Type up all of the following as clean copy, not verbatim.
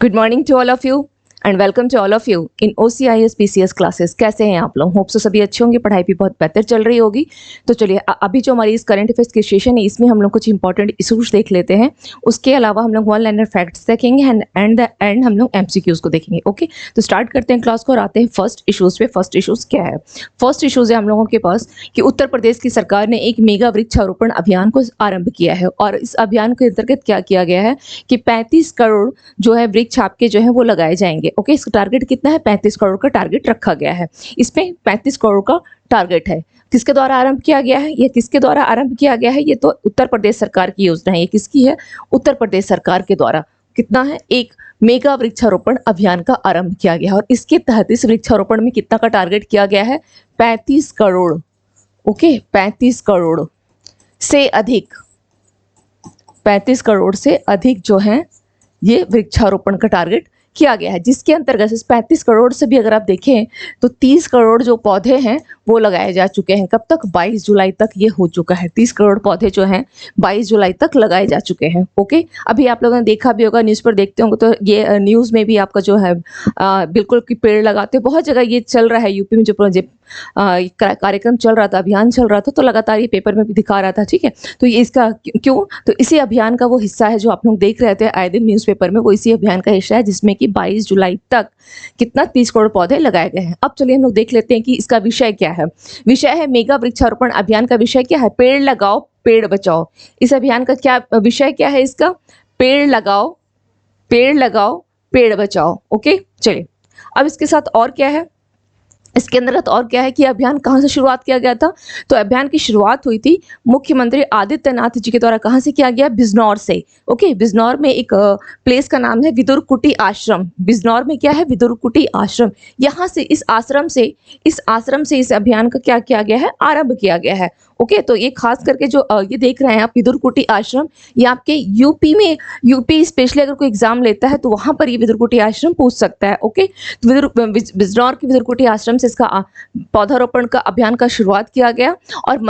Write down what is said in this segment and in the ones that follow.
Good morning to all of you and welcome to all of you in OCIS PCS classes. कैसे हैं आप लोग? Hope so सभी अच्छे होंगे, पढ़ाई भी बहुत बेहतर चल रही होगी। तो चलिए अभी जो हमारी इस करंट अफेयर्स की सेशन है इसमें हम लोग कुछ इंपॉर्टेंट इशूज देख लेते हैं। उसके अलावा हम लोग वन लाइनर फैक्ट्स देखेंगे एंड द एंड हम लोग MCQs को देखेंगे। ओके, तो स्टार्ट करते हैं क्लास को और आते हैं फर्स्ट इशूज पे। फर्स्ट इशूज क्या है? फर्स्ट इशूज है हम लोगों के पास कि उत्तर प्रदेश की सरकार ने एक मेगा वृक्षारोपण अभियान को आरंभ किया है और इस अभियान के अंतर्गत क्या किया गया है कि 35 करोड़ जो है वृक्ष आपके जो है वो लगाए जाएंगे। ओके, इसका टारगेट कितना है? 35 करोड़ का टारगेट रखा गया है। इसमें 35 करोड़ का टारगेट है। किसके द्वारा आरंभ किया गया है? ये किसके द्वारा आरंभ किया गया है? ये तो उत्तर प्रदेश सरकार की योजना है। ये किसकी है? उत्तर प्रदेश सरकार के द्वारा कितना है? एक मेगा वृक्षारोपण अभियान का आरंभ किया गया और इसके तहत इस वृक्षारोपण में कितना का टारगेट किया गया है? 35 करोड़। ओके, 35 करोड़ से अधिक, 35 करोड़ से अधिक जो है ये वृक्षारोपण का टारगेट किया गया है, जिसके अंतर्गत इस 35 करोड़ से भी अगर आप देखें तो 30 करोड़ जो पौधे हैं वो लगाए जा चुके हैं। कब तक? 22 जुलाई तक ये हो चुका है। 30 करोड़ पौधे जो हैं 22 जुलाई तक लगाए जा चुके हैं। ओके, अभी आप लोगों ने देखा भी होगा, न्यूज़ पर देखते होंगे तो ये न्यूज़ में भी आपका जो है बिल्कुल कि पेड़ लगाते, बहुत जगह ये चल रहा है। यूपी में जो प्रोजेक्ट कार्यक्रम चल रहा था, अभियान चल रहा था, तो लगातार ये पेपर में भी दिखा रहा था। ठीक है, तो ये इसका क्यों? तो इसी अभियान का वो हिस्सा है जो आप लोग देख रहे थे आए दिन न्यूज़पेपर में, वो इसी अभियान का हिस्सा है जिसमें कि 22 जुलाई तक कितना 30 करोड़ पौधे लगाए गए हैं। अब चलिए हम लोग देख लेते हैं कि इसका विषय क्या है। विषय है मेगा वृक्षारोपण अभियान का विषय क्या है? पेड़ लगाओ पेड़ बचाओ। इस अभियान का क्या विषय क्या है इसका? पेड़ लगाओ पेड़ बचाओ। ओके, चलिए अब इसके साथ और क्या है, इसके अंतर्गत और क्या है कि अभियान कहाँ से शुरुआत किया गया था? तो अभियान की शुरुआत हुई थी मुख्यमंत्री आदित्यनाथ जी के द्वारा। कहाँ से किया गया? बिजनौर से। ओके, बिजनौर में एक प्लेस का नाम है विदुरकुटी आश्रम। बिजनौर में क्या है? विदुरकुटी आश्रम। यहाँ से इस आश्रम से इस अभियान का क्या किया गया है? आरंभ किया गया है। ओके, तो ये खास करके जो ये देख रहे हैं आप विदुरकुटी आश्रम, ये आपके यूपी स्पेशली अगर कोई एग्जाम लेता है तो वहां पर ये विदुरकुटी आश्रम पूछ सकता है। ओके, तो बिजनौर की विदुरकुटी आश्रम से इसका पौधारोपण का अभियान का शुरुआत किया गया। और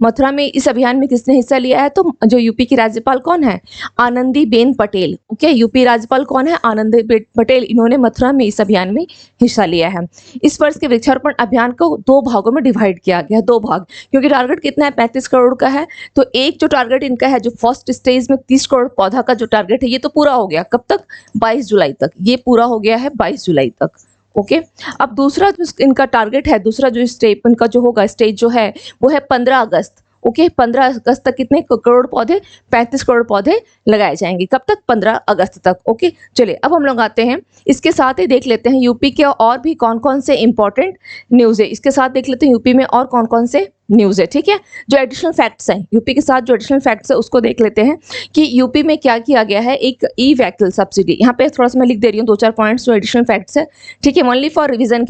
मथुरा में इस अभियान में किसने हिस्सा लिया है? तो जो यूपी की राज्यपाल कौन है? आनंदीबेन पटेल। ओके, यूपी राज्यपाल कौन है? आनंदीबेन पटेल। इन्होंने मथुरा में इस अभियान में हिस्सा लिया है। इस वर्ष के वृक्षारोपण अभियान को 2 भागों में डिवाइड किया गया है। 2 भाग, क्योंकि टारगेट कितना है? 35 करोड़ का है। तो एक जो टारगेट इनका है, जो फर्स्ट स्टेज में 30 करोड़ पौधा का जो टारगेट है, ये तो पूरा हो गया। कब तक? 22 जुलाई तक। ये पूरा हो गया है 22 जुलाई तक। ओके, अब दूसरा जो इनका टारगेट है, दूसरा जो स्टेप इनका जो होगा, स्टेज जो है वो है 15 अगस्त। ओके, 15 अगस्त तक कितने करोड़ पौधे? 35 करोड़ पौधे लगाए जाएंगे। कब तक? 15 अगस्त तक। ओके, चलिए अब हम लोग आते हैं, इसके साथ ही देख लेते हैं यूपी के और भी कौन कौन से इंपॉर्टेंट न्यूज़ है। इसके साथ देख लेते हैं यूपी में और कौन कौन से न्यूज़ है। ठीक है, जो एडिशनल फैक्ट्स हैं यूपी के साथ, जो एडिशनल फैक्ट्स है उसको देख लेते हैं कि यूपी में क्या किया गया है। एक ई व्हीकल सब्सिडी, यहाँ पे थोड़ा सा मैं लिख दे रही हूँ 2-4 पॉइंट्स जो एडिशनल फैक्ट्स है। ठीक है, ओनली फॉर रिविजन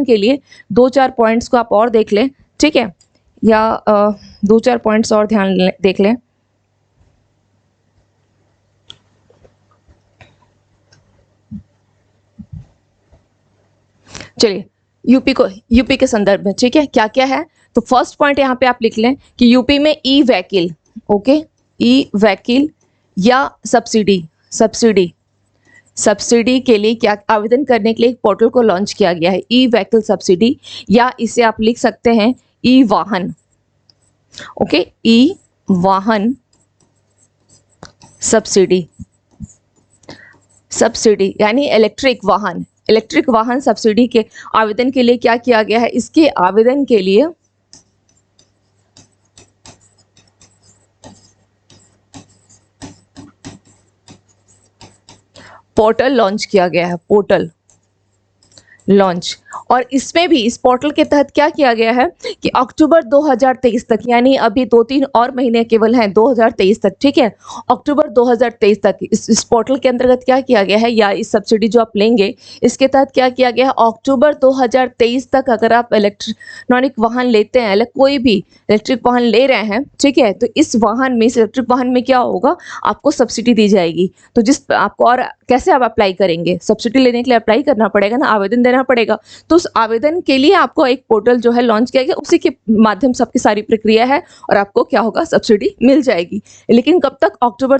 के लिए 2-4 पॉइंट्स को आप और देख लें। ठीक है, या 2-4 पॉइंट्स और देख लें। चलिए यूपी के संदर्भ में, ठीक है, क्या क्या है? तो फर्स्ट पॉइंट यहाँ पे आप लिख लें कि यूपी में e vehicle, okay, e vehicle या सब्सिडी के लिए क्या आवेदन करने के लिए एक पोर्टल को लॉन्च किया गया है, ई व्हीकल सब्सिडी, या इसे आप लिख सकते हैं ई वाहन। ओके, ई वाहन सब्सिडी यानी इलेक्ट्रिक वाहन सब्सिडी के आवेदन के लिए क्या किया गया है? इसके आवेदन के लिए पोर्टल लॉन्च किया गया है, पोर्टल लॉन्च। और इसमें भी इस पोर्टल के तहत क्या किया गया है कि अक्टूबर 2023 तक, यानी अभी 2-3 और महीने केवल हैं 2023 तक। ठीक है, अक्टूबर 2023 तक इस पोर्टल के अंतर्गत क्या किया गया है, या इस सब्सिडी जो आप लेंगे इसके तहत क्या किया गया है, अक्टूबर 2023 तक अगर आप इलेक्ट्रॉनिक वाहन लेते हैं, कोई भी इलेक्ट्रिक वाहन ले रहे हैं, ठीक है, तो इस इलेक्ट्रिक वाहन में क्या होगा, आपको सब्सिडी दी जाएगी। तो जिस आपको, और कैसे आप अप्लाई करेंगे? सब्सिडी लेने के लिए अप्लाई करना पड़ेगा ना, आवेदन देना पड़ेगा। तो उस आवेदन के लिए आपको एक पोर्टल जो है लॉन्च किया गया, उसी के माध्यम से आपकी सारी प्रक्रिया है और आपको क्या होगा, सब्सिडी मिल जाएगी। लेकिन कब तक, अक्टूबर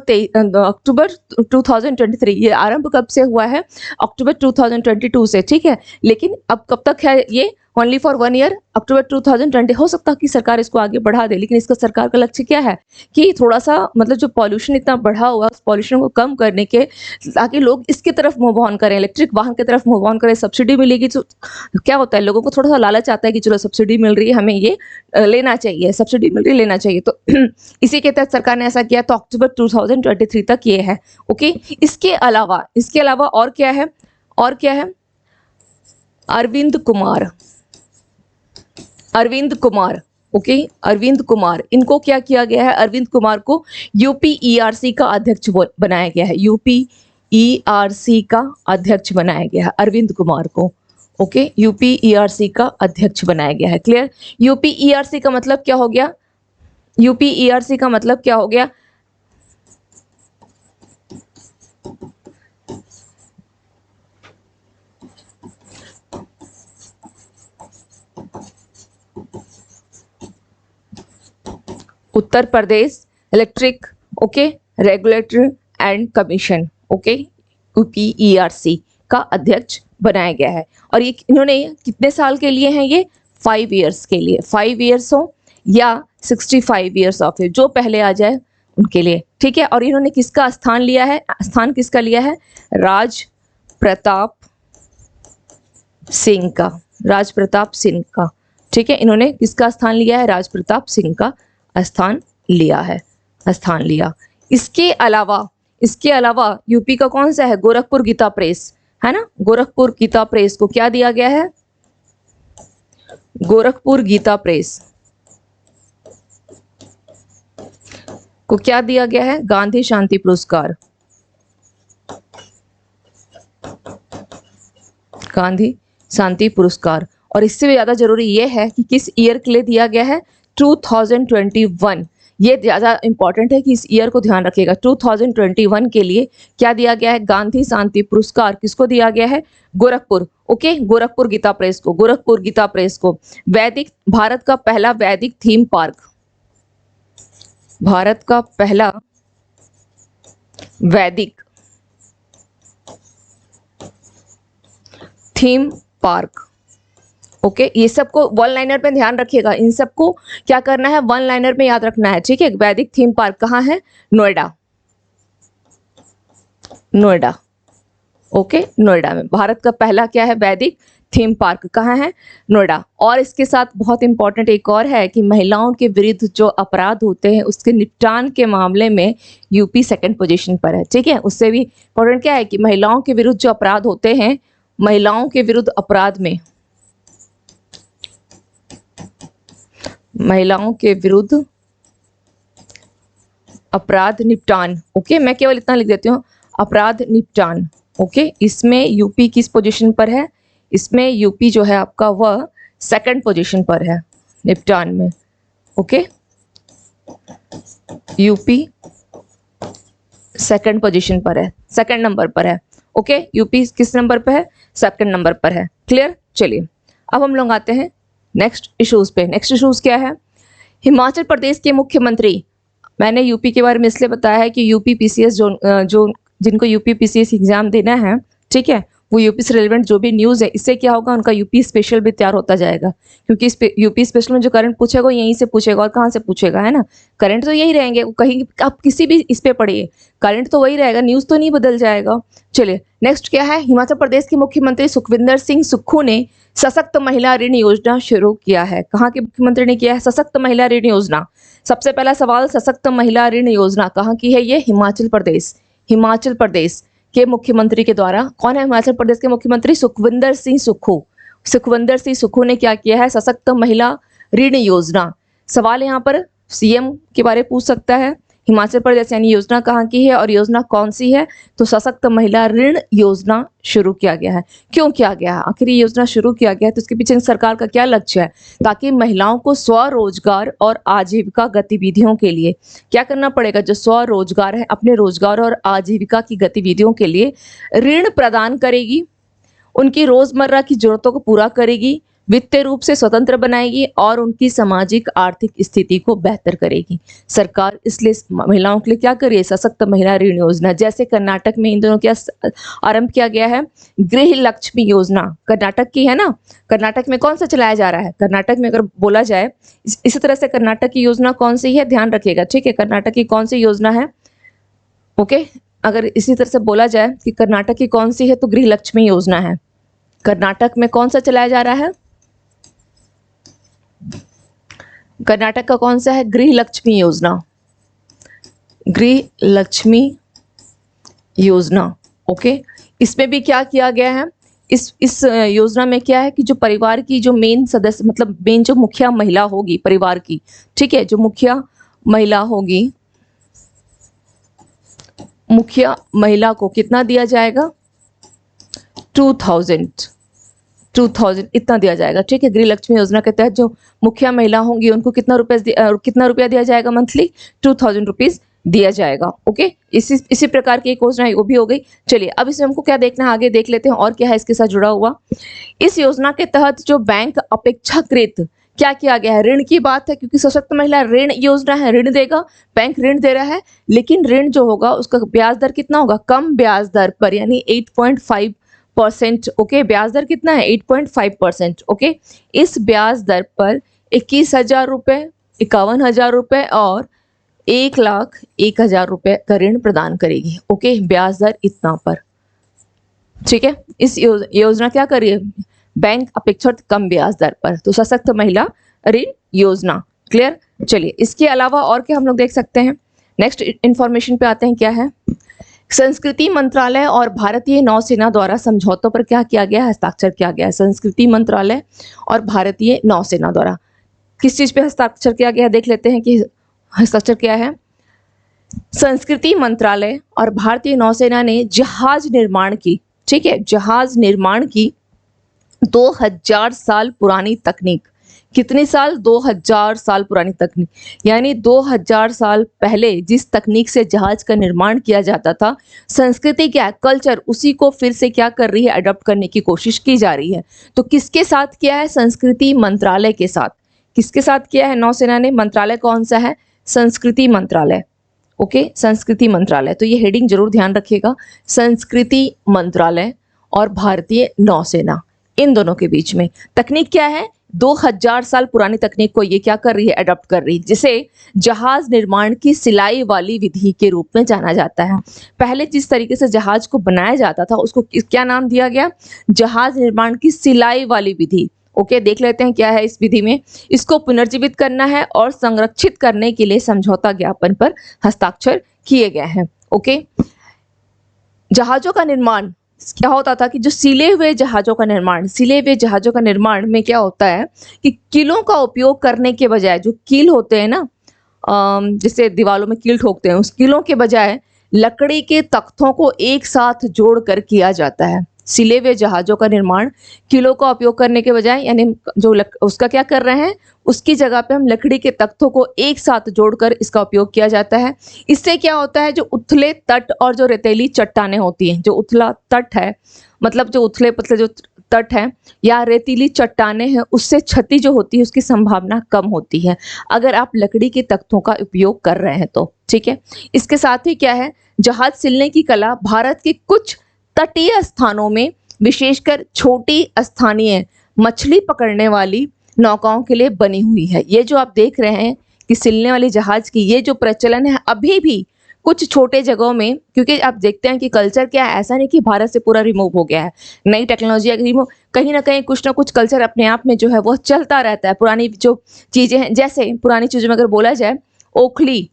2023, ये आरंभ कब से हुआ है, अक्टूबर 2022 से, ठीक है। लेकिन अब कब तक है ये, ओनली फॉर 1 ईयर, अक्टूबर 2020। हो सकता है कि सरकार इसको आगे बढ़ा दे, लेकिन इसका सरकार का लक्ष्य क्या है कि थोड़ा सा मतलब जो पॉल्यूशन इतना बढ़ा हुआ है, उस पॉल्यूशन को कम करने के, ताकि लोग इसकी तरफ मूव ऑन करें, इलेक्ट्रिक वाहन की तरफ मूव ऑन करें। सब्सिडी मिलेगी तो क्या होता है, लोगों को थोड़ा सा लालच आता है कि चलो सब्सिडी मिल रही है, हमें ये लेना चाहिए, सब्सिडी मिल रही है, लेना चाहिए। तो इसी के तहत सरकार ने ऐसा किया, तो अक्टूबर 2023 तक ये है। ओके, इसके अलावा और क्या है, अरविंद कुमार, इनको क्या किया गया है, अरविंद कुमार को यूपी ईआरसी का अध्यक्ष बनाया गया है, यूपी ईआरसी का अध्यक्ष बनाया गया है अरविंद कुमार को। ओके, यूपी ईआरसी का अध्यक्ष बनाया गया है। क्लियर, यूपी ईआरसी का मतलब क्या हो गया, यूपी ईआरसी का मतलब क्या हो गया, Uttar Pradesh electric okay regulatory and commission, okay, UPERC का अध्यक्ष बनाया गया है। और ये इन्होंने कितने साल के लिए हैं, ये 5 इयर्स के लिए, 5 इयर्स हो या 65 इयर्स ऑफ एज, जो पहले आ जाए उनके लिए, ठीक है। और इन्होंने किसका स्थान लिया है, स्थान किसका लिया है, राज प्रताप सिंह का, राज प्रताप सिंह का, ठीक है। इन्होंने किसका स्थान लिया है, राज प्रताप सिंह का स्थान लिया है, स्थान लिया। इसके अलावा यूपी का कौन सा है, गोरखपुर गीता प्रेस है ना, गोरखपुर गीता प्रेस को क्या दिया गया है, गोरखपुर गीता प्रेस को क्या दिया गया है, गांधी शांति पुरस्कार, गांधी शांति पुरस्कार। और इससे भी ज्यादा जरूरी यह है कि किस ईयर के लिए दिया गया है, 2021। ये ज्यादा इंपॉर्टेंट है कि इस ईयर को ध्यान रखिएगा। 2021 के लिए क्या दिया गया है, गांधी शांति पुरस्कार किसको दिया गया है, गोरखपुर, ओके, गोरखपुर गीता प्रेस को, गोरखपुर गीता प्रेस को। वैदिक, भारत का पहला वैदिक थीम पार्क, भारत का पहला वैदिक थीम पार्क, ओके। ये सबको वन लाइनर पे ध्यान रखिएगा, इन सबको क्या करना है, वन लाइनर में याद रखना है, ठीक है। वैदिक थीम पार्क कहाँ है, नोएडा, नोएडा, ओके, नोएडा में। भारत का पहला क्या है, वैदिक थीम पार्क कहाँ है, नोएडा। और इसके साथ बहुत इंपॉर्टेंट एक और है कि महिलाओं के विरुद्ध जो अपराध होते हैं उसके निपटान के मामले में यूपी 2nd पोजीशन पर है, ठीक है। उससे भी इंपॉर्टेंट क्या है कि महिलाओं के विरुद्ध जो अपराध होते हैं, महिलाओं के विरुद्ध अपराध में, महिलाओं के विरुद्ध अपराध निपटान, ओके, मैं केवल इतना लिख देती हूँ, अपराध निपटान, ओके। इसमें यूपी किस पोजीशन पर है, इसमें यूपी जो है आपका वह 2nd पोजीशन पर है निपटान में, ओके, यूपी 2nd पोजीशन पर है, 2nd नंबर पर है, ओके। यूपी किस नंबर पर है, 2nd नंबर पर है। क्लियर, चलिए अब हम लोग आते हैं नेक्स्ट इश्यूज पे। नेक्स्ट इश्यूज क्या है, हिमाचल प्रदेश के मुख्यमंत्री, मैंने यूपी के बारे में इसलिए बताया है कि यूपी पीसीएस जो जिनको यूपी पीसीएस एग्जाम देना है, ठीक है, वो यूपी से रिलेवेंट जो भी न्यूज़ है, इससे क्या होगा, उनका यूपी स्पेशल भी तैयार होता जाएगा। क्योंकि इस यूपी स्पेशल में जो करंट पूछेगा यहीं से पूछेगा, और कहाँ से पूछेगा, है ना। करंट तो यही रहेंगे, कहीं आप किसी भी इस पे पढ़िए, करंट तो वही रहेगा, न्यूज़ तो नहीं बदल जाएगा। चलिए नेक्स्ट क्या है, हिमाचल प्रदेश के मुख्यमंत्री सुखविंदर सिंह सुक्खू ने सशक्त महिला ऋण योजना शुरू किया है। कहाँ के मुख्यमंत्री ने किया है, सशक्त महिला ऋण योजना। सबसे पहला सवाल, सशक्त महिला ऋण योजना कहाँ की है, ये हिमाचल प्रदेश, हिमाचल प्रदेश के मुख्यमंत्री के द्वारा। कौन है हिमाचल प्रदेश के मुख्यमंत्री, सुखविंदर सिंह सुक्खू। सुखविंदर सिंह सुक्खू ने क्या किया है, सशक्त महिला ऋण योजना। सवाल यहाँ पर सीएम के बारे में पूछ सकता है, हिमाचल प्रदेश यानी योजना कहाँ की है और योजना कौन सी है, तो सशक्त महिला ऋण योजना शुरू किया गया है। क्यों किया गया है, आखिर ये योजना शुरू किया गया है, तो इसके पीछे सरकार का क्या लक्ष्य है, ताकि महिलाओं को स्वरोजगार और आजीविका गतिविधियों के लिए क्या करना पड़ेगा, जो स्वरोजगार है अपने रोजगार और आजीविका की गतिविधियों के लिए ऋण प्रदान करेगी। उनकी रोजमर्रा की जरूरतों को पूरा करेगी, वित्तीय रूप से स्वतंत्र बनाएगी और उनकी सामाजिक आर्थिक स्थिति को बेहतर करेगी। सरकार इसलिए महिलाओं के लिए क्या कर रही है? सशक्त महिला ऋण योजना, जैसे कर्नाटक में इन दिनों क्या आरंभ किया गया है? गृह लक्ष्मी योजना कर्नाटक की है ना। कर्नाटक में कौन सा चलाया जा रहा है? कर्नाटक में अगर बोला जाए इसी तरह से कर्नाटक की योजना कौन सी है, ध्यान रखिएगा, ठीक है। कर्नाटक की कौन सी योजना है? ओके, अगर इसी तरह से बोला जाए कि कर्नाटक की कौन सी है, तो गृह लक्ष्मी योजना है। कर्नाटक में कौन सा चलाया जा रहा है? कर्नाटक का कौन सा है? गृह लक्ष्मी योजना, गृह लक्ष्मी योजना। ओके, इसमें भी क्या किया गया है? इस योजना में क्या है कि जो परिवार की जो मेन सदस्य, मतलब मेन जो मुखिया महिला होगी परिवार की, ठीक है, जो मुखिया महिला होगी, मुखिया महिला को कितना दिया जाएगा? 2000 इतना दिया जाएगा, ठीक है। गृह लक्ष्मी योजना के तहत जो मुखिया महिला होंगी उनको कितना रुपया दिया जाएगा? मंथली 2000 रुपीज दिया जाएगा। ओके, इसी प्रकार की एक योजना है, वो भी हो गई। चलिए अब इसमें हमको क्या देखना है, आगे देख लेते हैं और क्या है इसके साथ जुड़ा हुआ। इस योजना के तहत जो बैंक अपेक्षाकृत क्या किया गया है? ऋण की बात है, क्योंकि सशक्त महिला ऋण योजना है, ऋण देगा, बैंक ऋण दे रहा है, लेकिन ऋण जो होगा उसका ब्याज दर कितना होगा? कम ब्याज दर पर, यानी 8.5%। ओके, ब्याज दर कितना है? 8.5%। ओके, इस ब्याज दर पर 21,000 रुपये, 51,000 रुपये और 1,01,000 रुपये का ऋण प्रदान करेगी। ओके, ब्याज दर इतना पर, ठीक है। इस योजना क्या कर रही है? बैंक अपेक्षाकृत कम ब्याज दर पर, तो सशक्त महिला ऋण योजना। क्लियर? चलिए इसके अलावा और क्या हम लोग देख सकते हैं? नेक्स्ट इंफॉर्मेशन पे आते हैं, क्या है? संस्कृति मंत्रालय और भारतीय नौसेना द्वारा समझौतों पर क्या किया गया? हस्ताक्षर किया गया है। संस्कृति मंत्रालय और भारतीय नौसेना द्वारा किस चीज पे हस्ताक्षर किया गया? देख लेते हैं कि हस्ताक्षर क्या है। संस्कृति मंत्रालय और भारतीय नौसेना ने जहाज निर्माण की, ठीक है, जहाज निर्माण की 2000 साल पुरानी तकनीक, कितने साल? 2000 साल पुरानी तकनीक, यानी 2000 साल पहले जिस तकनीक से जहाज का निर्माण किया जाता था, संस्कृति क्या है? कल्चर, उसी को फिर से क्या कर रही है? अडॉप्ट करने की कोशिश की जा रही है। तो किसके साथ किया है? संस्कृति मंत्रालय के साथ। किसके साथ किया है नौसेना ने? मंत्रालय कौन सा है? संस्कृति मंत्रालय। ओके, संस्कृति मंत्रालय, तो ये हेडिंग जरूर ध्यान रखिएगा। संस्कृति मंत्रालय और भारतीय नौसेना, इन दोनों के बीच में तकनीक क्या है? 2000 साल पुरानी तकनीक को ये क्या कर रही है? अडॉप्ट कर रही है, जिसे जहाज निर्माण की सिलाई वाली विधि के रूप में जाना जाता है। पहले जिस तरीके से जहाज को बनाया जाता था उसको क्या नाम दिया गया? जहाज निर्माण की सिलाई वाली विधि। ओके, देख लेते हैं क्या है इस विधि में। इसको पुनर्जीवित करना है और संरक्षित करने के लिए समझौता ज्ञापन पर हस्ताक्षर किए गए हैं। ओके, जहाजों का निर्माण क्या होता था कि जो सिले हुए जहाजों का निर्माण में क्या होता है कि कीलों का उपयोग करने के बजाय, जो कील होते हैं ना, जिससे दीवारों में कील ठोकते हैं, उस कीलों के बजाय लकड़ी के तख्तों को एक साथ जोड़कर किया जाता है। सिले हुए जहाजों का निर्माण कीलों का उपयोग करने के बजाय, यानी जो उसका क्या कर रहे हैं, उसकी जगह पे हम लकड़ी के तख्तों को एक साथ जोड़कर इसका उपयोग किया जाता है। इससे क्या होता है? जो उथले तट और जो रेतीली चट्टानें होती हैं, जो उथला तट है, मतलब जो उथले पतले जो तट है या रेतीली चट्टानें हैं, उससे क्षति जो होती है उसकी संभावना कम होती है अगर आप लकड़ी के तख्तों का उपयोग कर रहे हैं तो, ठीक है। इसके साथ ही क्या है, जहाज सिलने की कला भारत के कुछ तटीय स्थानों में, विशेषकर छोटी स्थानीय मछली पकड़ने वाली नौकाओं के लिए बनी हुई है। ये जो आप देख रहे हैं कि सिलने वाली जहाज की ये जो प्रचलन है अभी भी कुछ छोटे जगहों में, क्योंकि आप देखते हैं कि कल्चर क्या है, ऐसा नहीं कि भारत से पूरा रिमूव हो गया है, नई टेक्नोलॉजी रिमूव, कहीं ना कहीं कुछ ना कुछ कल्चर अपने आप में जो है वो चलता रहता है। पुरानी जो चीज़ें हैं, जैसे पुरानी चीज़ों में अगर बोला जाए ओखली,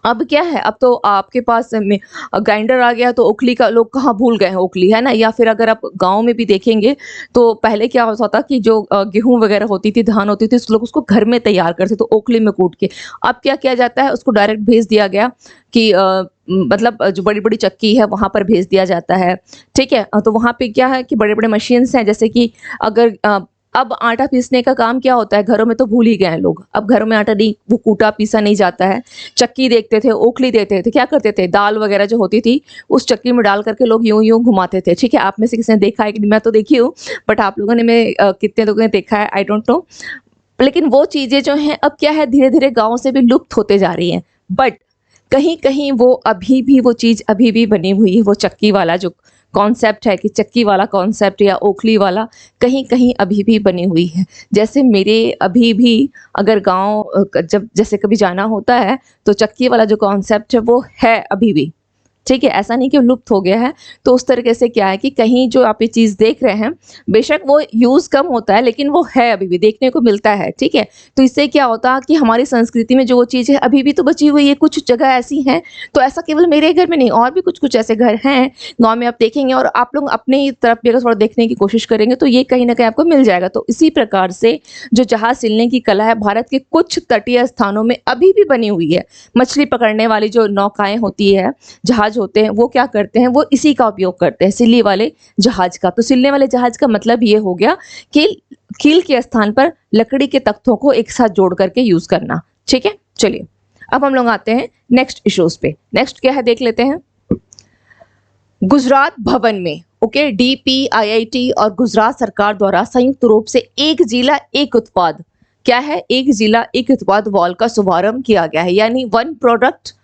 अब क्या है, अब तो आपके पास ग्राइंडर आ गया तो ओखली का लोग कहाँ भूल गए हैं, ओखली है ना। या फिर अगर आप गांव में भी देखेंगे तो पहले क्या होता था कि जो गेहूं वगैरह होती थी, धान होती थी, लोग उसको घर में तैयार करते तो ओखली में कूट के। अब क्या किया जाता है, उसको डायरेक्ट भेज दिया गया कि मतलब जो बड़ी बड़ी चक्की है वहाँ पर भेज दिया जाता है, ठीक है। तो वहाँ पे क्या है कि बड़े बड़े मशीन्स हैं, जैसे कि अगर अब आटा पीसने का काम क्या होता है, घरों में तो भूल ही गए हैं लोग। अब घरों में आटा नहीं, वो कूटा पीसा नहीं जाता है। चक्की देखते थे, ओखली देते थे, क्या करते थे, दाल वगैरह जो होती थी उस चक्की में डाल करके लोग यूं यूं घुमाते थे। ठीक है, आप में से किसी ने देखा है कि नहीं? मैं तो देखी हूँ, बट आप लोगों ने कितने लोगों ने देखा है, आई डोंट नो। लेकिन वो चीज़ें जो हैं अब क्या है, धीरे-धीरे गाँव से भी लुप्त होते जा रही हैं। बट कहीं-कहीं वो अभी भी वो चीज़ अभी भी बनी हुई है, वो चक्की वाला जो कॉन्सेप्ट है कि चक्की वाला कॉन्सेप्ट या ओखली वाला कहीं-कहीं अभी भी बनी हुई है। जैसे मेरे अभी भी अगर गाँव जब जैसे कभी जाना होता है, तो चक्की वाला जो कॉन्सेप्ट है वो है अभी भी। ठीक है, ऐसा नहीं कि वो लुप्त हो गया है। तो उस तरीके से क्या है कि कहीं जो आप ये चीज़ देख रहे हैं, बेशक वो यूज़ कम होता है लेकिन वो है, अभी भी देखने को मिलता है। ठीक है, तो इससे क्या होता है कि हमारी संस्कृति में जो वो चीज़ है अभी भी तो बची हुई है, कुछ जगह ऐसी हैं। तो ऐसा केवल मेरे घर में नहीं, और भी कुछ-कुछ ऐसे घर हैं गाँव में, आप देखेंगे और आप लोग अपने ही तरफ भी अगर थोड़ा देखने की कोशिश करेंगे तो ये कहीं न कहीं आपको मिल जाएगा। तो इसी प्रकार से जो जहाज़ सिलने की कला है, भारत के कुछ तटीय स्थानों में अभी भी बनी हुई है। मछली पकड़ने वाली जो नौकाएँ होती है, जहाज होते हैं, वो क्या करते हैं, वो इसी का उपयोग करते हैं, सिल्ली वाले जहाज का। तो सिलने वाले जहाज का मतलब ये हो गया कि कील के स्थान पर लकड़ी के तख्तों को एक साथ जोड़ करके यूज करना। ठीक है, चलिए अब हम लोग आते हैं नेक्स्ट इश्यूज पे। नेक्स्ट क्या है देख लेते हैं। गुजरात भवन में ओके, DPIIT और गुजरात सरकार द्वारा संयुक्त रूप से एक जिला एक उत्पाद, क्या है, एक जिला एक उत्पाद वॉल का शुभारंभ किया गया है, यानी one product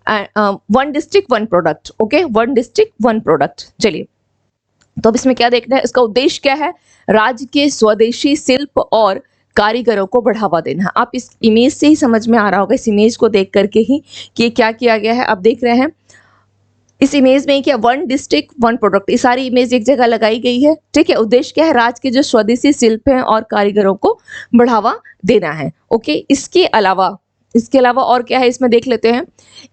one district one product. Okay, one district one product. चलिए, तो अब इसमें क्या देखना है, इसका उद्देश्य क्या है, राज्य के स्वदेशी शिल्प और कारीगरों को बढ़ावा देना। आप इस इमेज से ही समझ में आ रहा होगा, इस इमेज को देख करके ही कि क्या किया गया है। आप देख रहे हैं इस इमेज में क्या, वन डिस्ट्रिक्ट वन प्रोडक्ट, ये सारी इमेज एक जगह लगाई गई है। ठीक है, उद्देश्य क्या है, राज्य के जो स्वदेशी शिल्प हैं और कारीगरों को बढ़ावा देना है। ओके, इसके अलावा और क्या है इसमें देख लेते हैं।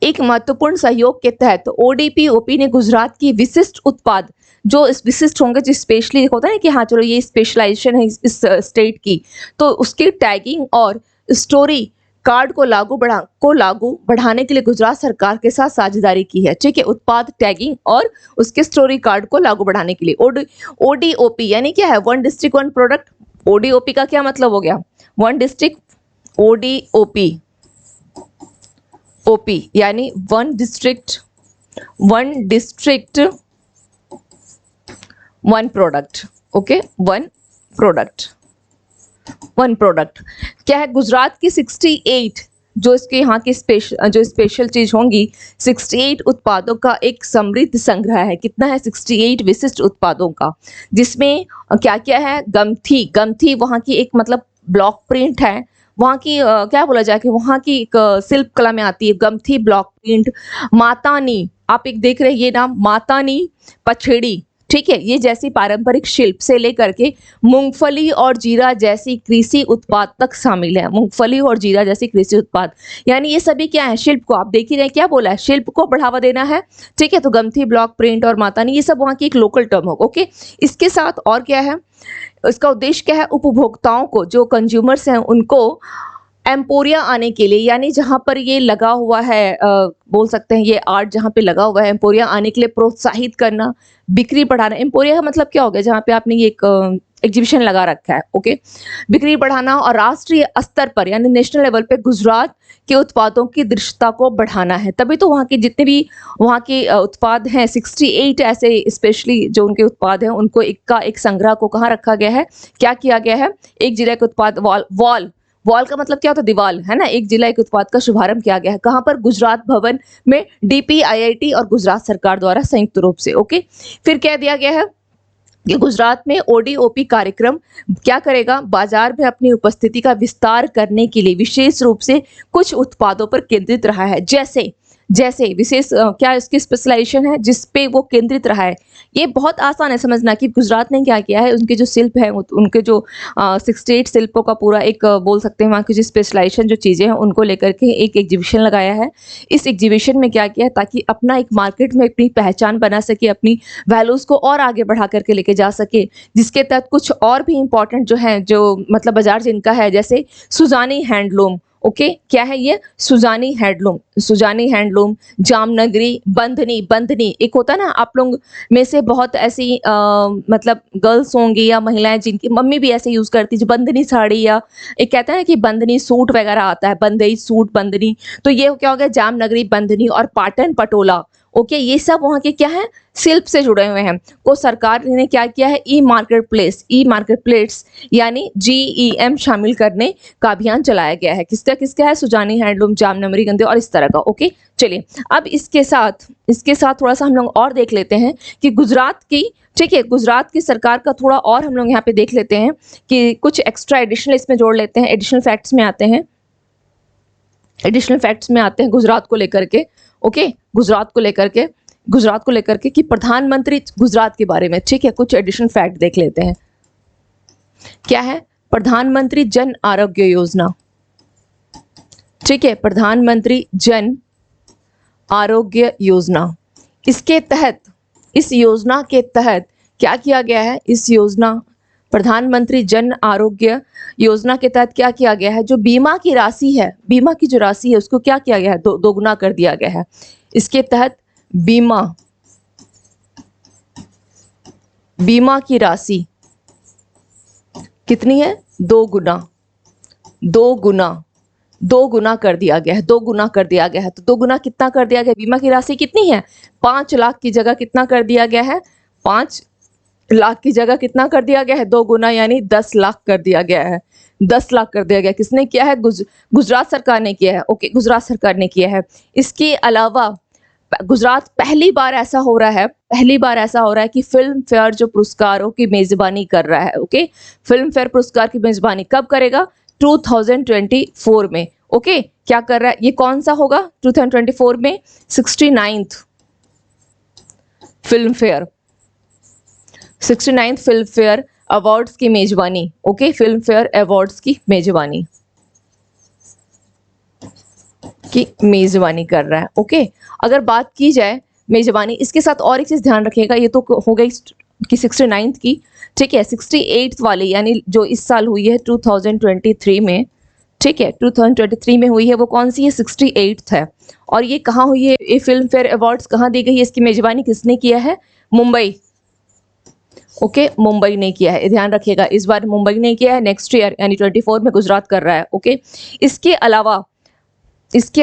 एक महत्वपूर्ण सहयोग के तहत ODP-OP ने गुजरात की विशिष्ट उत्पाद, जो इस विशिष्ट होंगे, जो स्पेशली होता है ना कि हाँ चलो ये स्पेशलाइजेशन है इस स्टेट की, तो उसकी टैगिंग और स्टोरी कार्ड को लागू बढ़ाने के लिए गुजरात सरकार के साथ साझेदारी की है। ठीक है, उत्पाद टैगिंग और उसके स्टोरी कार्ड को लागू बढ़ाने के लिए ODOP यानी क्या है, one district one product. ODOP का क्या मतलब हो गया, वन डिस्ट्रिक्ट, OP यानी one district one product. Okay, one product क्या है, गुजरात की 68 जो इसके यहाँ की स्पेशल चीज होंगी, 68 उत्पादों का एक समृद्ध संग्रह है। कितना है, 68 विशिष्ट उत्पादों का, जिसमें क्या क्या है, गमथी वहाँ की एक मतलब ब्लॉक प्रिंट है, वहाँ की क्या बोला जाए कि वहाँ की एक शिल्प कला में आती है गमथी ब्लॉक प्रिंट। मातानी, आप एक देख रहे हैं ये नाम, मातानी पछेड़ी। ठीक है, ये जैसी पारंपरिक शिल्प से लेकर के मूंगफली और जीरा जैसी कृषि उत्पाद तक शामिल है। मूंगफली और जीरा जैसी कृषि उत्पाद, यानी ये सभी क्या है, शिल्प को आप देख ही रहे हैं, क्या बोला है, शिल्प को बढ़ावा देना है। ठीक है, तो गमथी ब्लॉक प्रिंट और मातानी ये सब वहाँ की एक लोकल टर्म होगा। ओके, इसके साथ और क्या है, इसका उद्देश्य क्या है, उपभोक्ताओं को, जो कंज्यूमर्स हैं उनको एम्पोरिया आने के लिए, यानी जहाँ पर ये लगा हुआ है, बोल सकते हैं ये आर्ट जहाँ पे लगा हुआ है, एम्पोरिया आने के लिए प्रोत्साहित करना, बिक्री बढ़ाना। एम्पोरिया का मतलब क्या हो गया, जहाँ पे आपने ये एक एग्जीबिशन लगा रखा है। ओके, बिक्री बढ़ाना और राष्ट्रीय स्तर पर यानी नेशनल लेवल पे गुजरात के उत्पादों की दृश्यता को बढ़ाना है। तभी तो वहाँ के जितने भी वहाँ के उत्पाद हैं, 68 ऐसे स्पेशली जो उनके उत्पाद हैं, उनको एक संग्रह को कहाँ रखा गया है, क्या किया गया है, एक जिला के उत्पाद वॉल का मतलब क्या होता है, दीवार है ना, एक जिला एक उत्पाद का शुभारंभ किया गया है। कहाँ पर, गुजरात भवन में, DPIIT और गुजरात सरकार द्वारा संयुक्त रूप से। ओके, फिर क्या दिया गया है कि गुजरात में ODOP कार्यक्रम क्या करेगा, बाजार में अपनी उपस्थिति का विस्तार करने के लिए विशेष रूप से कुछ उत्पादों पर केंद्रित रहा है। जैसे विशेष क्या इसकी स्पेशलाइजेशन है जिस पे वो केंद्रित रहा है। ये बहुत आसान है समझना कि गुजरात ने क्या किया है, उनके जो शिल्प है, उनके जो 68 शिल्पों का पूरा एक बोल सकते हैं वहाँ की जो स्पेशलाइजेशन जो चीज़ें हैं उनको लेकर के एक एग्जीबिशन लगाया है। इस एग्जीबिशन में क्या किया है, ताकि अपना एक मार्केट में अपनी पहचान बना सके, अपनी वैल्यूज़ को और आगे बढ़ा करके लेके जा सके, जिसके तहत कुछ और भी इम्पोर्टेंट जो है, जो मतलब बाजार जिनका है, जैसे सुजानी हैंडलूम, ओके, क्या है ये? सुजानी हैंडलूम, सुजानी हैंडलूम, जामनगरी, बंधनी, बंधनी एक होता है ना, आप लोग में से बहुत ऐसी मतलब गर्ल्स होंगी या महिलाएं जिनकी मम्मी भी ऐसे यूज करती, जो बंधनी साड़ी या एक कहते हैं ना कि बंधनी सूट वगैरह आता है, बंधई सूट, बंधनी, तो ये क्या हो गया? जामनगरी, बंधनी और पाटन पटोला। ओके, ये सब वहाँ के क्या है? शिल्प से जुड़े हुए हैं। को सरकार ने क्या किया है? ई मार्केट प्लेस, ई मार्केट प्लेस यानी GEM शामिल करने का अभियान चलाया गया है। किसका है? सुजानी हैंडलूम, जामनगरी, गंदे और इस तरह का। ओके, चलिए अब इसके साथ थोड़ा सा हम लोग और देख लेते हैं कि गुजरात की, ठीक है, गुजरात की सरकार का थोड़ा और हम लोग यहाँ पे देख लेते हैं कि कुछ एक्स्ट्रा एडिशनल इसमें जोड़ लेते हैं। एडिशनल फैक्ट्स में आते हैं, एडिशनल फैक्ट्स में आते हैं गुजरात को लेकर के। ओके, गुजरात को लेकर के कि प्रधानमंत्री गुजरात के बारे में, ठीक है, कुछ एडिशनल फैक्ट देख लेते हैं। क्या है? प्रधानमंत्री जन आरोग्य योजना, ठीक है, प्रधानमंत्री जन आरोग्य योजना। इसके तहत, इस योजना के तहत क्या किया गया है? इस योजना, प्रधानमंत्री जन आरोग्य योजना के तहत क्या किया गया है? जो बीमा की राशि है, बीमा की जो राशि है उसको क्या किया गया है? दोगुना कर दिया गया है। इसके तहत बीमा की राशि कितनी है? 2 गुना कर दिया गया है, 2 गुना कर दिया गया है। तो 2 गुना कितना कर दिया गया? बीमा की राशि कितनी है? 5 लाख की जगह कितना कर दिया गया है? 5 लाख की जगह कितना कर दिया गया है? 2 गुना यानी 10 लाख कर दिया गया है। 10 लाख कर दिया गया। किसने किया है? गुजरात सरकार ने किया है। ओके, गुजरात सरकार ने किया है। इसके अलावा गुजरात पहली बार ऐसा हो रहा है कि फिल्म फेयर जो पुरस्कारों की मेजबानी कर रहा है। ओके, फिल्म फेयर पुरस्कार की मेजबानी कब करेगा? 2024 में। ओके, क्या कर रहा है? ये कौन सा होगा 2024 में? 69th film fair, 69th film fair awards की मेजबानी। ओके, फिल्म फेयर अवार्ड्स की मेजबानी कर रहा है। ओके, अगर बात की जाए मेजबानी, इसके साथ और एक चीज ध्यान रखिएगा, ये तो हो गई कि 69th की, ठीक है, 68th वाली यानी जो इस साल हुई है 2023 में, ठीक है, 2023 में हुई है, वो कौन सी है? 68th है। और ये कहाँ हुई है? ये फिल्म फेयर अवार्ड्स कहाँ दी गई है? इसकी मेजबानी किसने किया है? मुंबई। ओके, मुंबई ने किया है, ध्यान रखिएगा, इस बार मुंबई ने किया है। नेक्स्ट ईयर यानी 24 में गुजरात कर रहा है। ओके, इसके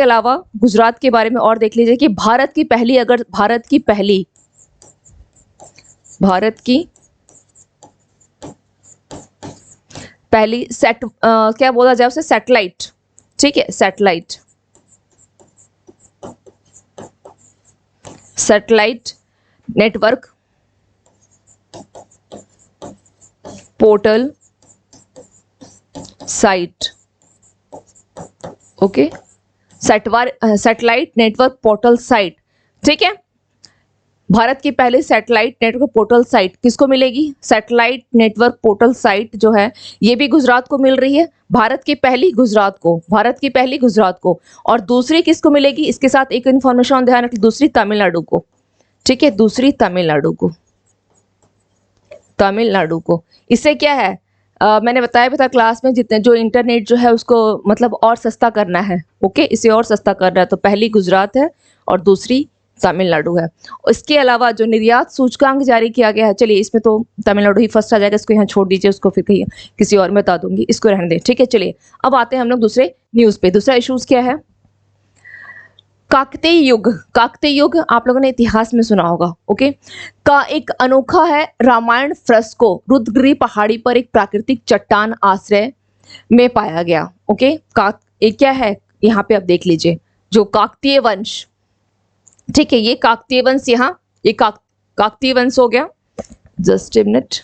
अलावा गुजरात के बारे में और देख लीजिए कि भारत की पहली क्या बोला जाए उसे? सैटेलाइट, ठीक है, satellite network portal site. Okay, satellite network portal site, ठीक है, भारत की पहली सैटेलाइट नेटवर्क पोर्टल साइट किसको मिलेगी? सैटेलाइट नेटवर्क पोर्टल साइट जो है ये भी गुजरात को मिल रही है। भारत की पहली गुजरात को, और दूसरी किसको मिलेगी? इसके साथ एक इन्फॉर्मेशन ध्यान रखिए, दूसरी तमिलनाडु को, ठीक है, दूसरी तमिलनाडु को। इससे क्या है? मैंने बताया क्लास में, जितने जो इंटरनेट जो है उसको मतलब और सस्ता करना है। ओके, इसे और सस्ता करना है, तो पहली गुजरात है और दूसरी तमिलनाडु है। इसके अलावा जो निर्यात सूचकांक जारी किया गया है, चलिए इसमें तो तमिलनाडु ही फर्स्ट आ जाएगा, इसको यहाँ छोड़ दीजिए, उसको फिर कहीं किसी और में बता दूंगी, इसको रहने दें, ठीक है। चलिए अब आते हैं हम लोग दूसरे न्यूज पे। दूसरा इश्यूज क्या है? काकतीय युग आप लोगों ने इतिहास में सुना होगा। ओके, का एक अनोखा है रामायण फ्रेस्को रुद्रगिरी पहाड़ी पर एक प्राकृतिक चट्टान आश्रय में पाया गया। ओके, एक क्या है यहाँ पे आप देख लीजिए, जो काकतीय वंश, ठीक है, ये काकतीय वंश, यहाँ ये काकतीय वंश हो गया। जस्ट ए मिनट,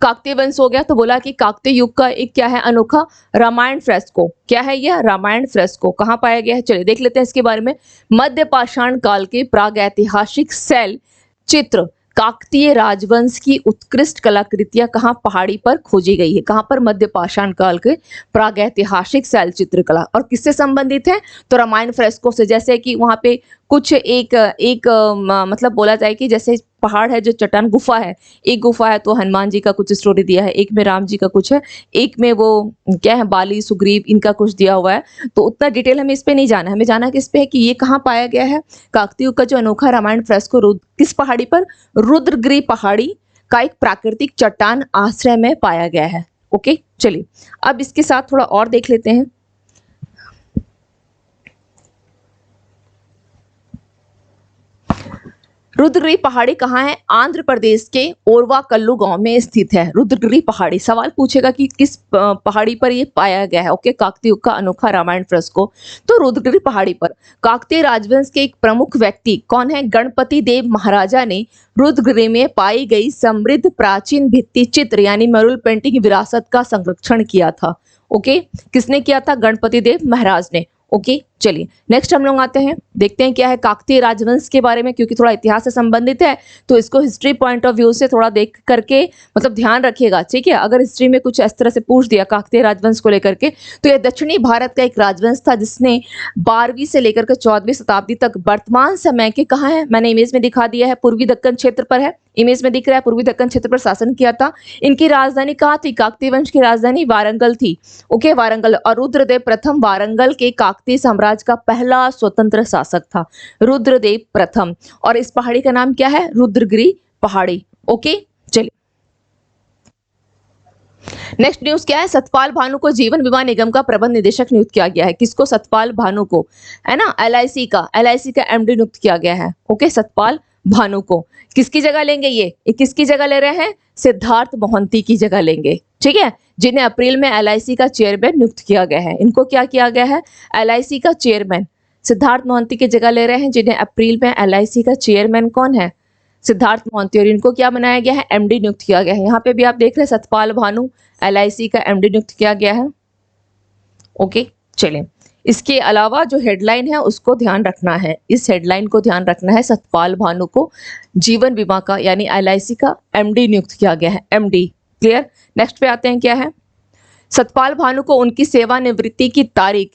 काकतीय वंश हो गया, तो बोला कि काकतीय युग का एक क्या है अनोखा रामायण फ्रेस्को। क्या है यह रामायण फ्रेस्को? कहाँ पाया गया है? चलिए देख लेते हैं इसके बारे में। मध्य पाषाण काल के प्रागैतिहासिक शैल चित्र काकतीय राजवंश की उत्कृष्ट कलाकृतियां कहाँ पहाड़ी पर खोजी गई है? कहाँ पर? मध्य पाषाण काल के प्रागैतिहासिक शैल चित्रकला। और किससे संबंधित है? तो रामायण फ्रेस्को से। जैसे कि वहां पे कुछ एक मतलब बोला जाए कि जैसे पहाड़ है, जो चट्टान गुफा है, एक गुफा है तो हनुमान जी का कुछ स्टोरी दिया है, एक में राम जी का कुछ है, एक में वो क्या है बाली सुग्रीव इनका कुछ दिया हुआ है। तो उतना डिटेल हमें इस पे नहीं जाना है, हमें जाना है किस पे है कि ये कहाँ पाया गया है। काकतीय युग का जो अनोखा रामायण फ्रेस्को किस पहाड़ी पर, रुद्रगिरी पहाड़ी का एक प्राकृतिक चट्टान आश्रय में पाया गया है। ओके चलिए अब इसके साथ थोड़ा और देख लेते हैं। रुद्रगिरी पहाड़ी कहाँ है? आंध्र प्रदेश के ओरवा कल्लू गांव में स्थित है रुद्रगिरी पहाड़ी। सवाल पूछेगा कि किस पहाड़ी पर ये पाया गया है। ओके काकतीय युग का अनोखा रामायण फ्रेस्को तो रुद्रगिरी पहाड़ी पर। काकतीय राजवंश के एक प्रमुख व्यक्ति कौन है? गणपति देव महाराजा ने रुद्रगिरी में पाई गई समृद्ध प्राचीन भित्ति चित्र यानी मरूल पेंटिंग विरासत का संरक्षण किया था। ओके किसने किया था? गणपति देव महाराज ने। ओके चलिए नेक्स्ट हम लोग आते हैं, देखते हैं क्या है काकतीय राजवंश के बारे में, क्योंकि थोड़ा इतिहास से संबंधित है तो इसको हिस्ट्री पॉइंट ऑफ व्यू से थोड़ा देख करके मतलब ध्यान रखिएगा, ठीक है। अगर हिस्ट्री में कुछ इस तरह से पूछ दिया काकतीय राजवंश को लेकर के तो यह दक्षिणी भारत का एक राजवंश था जिसने 12वीं से लेकर के 14वीं शताब्दी तक वर्तमान समय के कहाँ है, मैंने इमेज में दिखा दिया है, पूर्वी दक्कन क्षेत्र पर है, इमेज में दिख रहा है, पूर्वी दक्कन क्षेत्र पर शासन किया था। इनकी राजधानी कहाँ थी? काकतीय वंश की राजधानी वारंगल थी। ओके वारंगल, और रुद्रदेव प्रथम वारंगल के काकतीय साम्राज्य का पहला स्वतंत्र शासक था, रुद्रदेव प्रथम। और इस पहाड़ी का नाम क्या है? रुद्रगिरी पहाड़ी। ओके चलिए नेक्स्ट न्यूज क्या है? सतपाल भानु को जीवन बीमा निगम का प्रबंध निदेशक नियुक्त किया गया है। किसको? सतपाल भानु को, है ना, एलआईसी का एमडी नियुक्त किया गया है। ओके सतपाल भानु को किसकी जगह लेंगे? ये किसकी जगह ले रहे हैं? सिद्धार्थ मोहंती की जगह लेंगे, ठीक है, जिन्हें अप्रैल में एलआईसी का चेयरमैन नियुक्त किया गया है। इनको क्या किया गया है? एलआईसी का चेयरमैन सिद्धार्थ मोहंती की जगह ले रहे हैं, जिन्हें अप्रैल में एलआईसी का चेयरमैन कौन है? सिद्धार्थ मोहंती। और इनको क्या बनाया गया है? एमडी नियुक्त किया गया है। यहाँ पे भी आप देख रहे हैं सतपाल भानु एलआईसी का एमडी नियुक्त किया गया है। ओके चलिए इसके अलावा जो हेडलाइन है उसको ध्यान रखना है, इस हेडलाइन को ध्यान रखना है, सतपाल भानु को जीवन बीमा का यानी एलआईसी का एमडी नियुक्त किया गया है, एमडी। क्लियर। नेक्स्ट पे आते हैं क्या है? सतपाल भानु को उनकी सेवानिवृत्ति की तारीख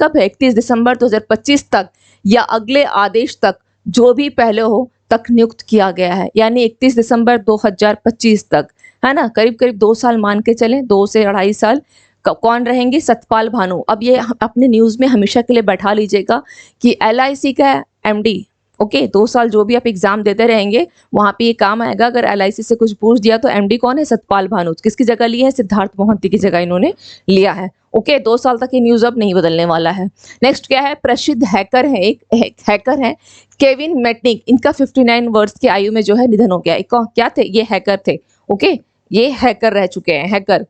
कब है? 31 दिसंबर 2025 तक या अगले आदेश तक, जो भी पहले हो तक नियुक्त किया गया है, यानी 31 दिसंबर 2025 तक, है ना, करीब करीब 2 साल मान के चलें, 2 से 2.5 साल कौन रहेंगे? सतपाल भानु। अब ये अपने न्यूज में हमेशा के लिए बैठा लीजिएगा कि एलआईसी का एमडी, ओके 2 साल जो भी आप एग्जाम देते रहेंगे वहां पे ये काम आएगा। अगर एलआईसी से कुछ पूछ दिया तो एमडी कौन है? सतपाल भानु। किसकी जगह लिए है? सिद्धार्थ मोहंती की जगह इन्होंने लिया है। ओके 2 साल तक ये न्यूज अब नहीं बदलने वाला है। नेक्स्ट क्या है? प्रसिद्ध हैकर है, एक हैकर है केविन मेटनिक, इनका 59 वर्ष की आयु में जो है निधन हो गया। क्या थे? ये हैकर थे। ओके ये हैकर रह चुके हैं, हैकर।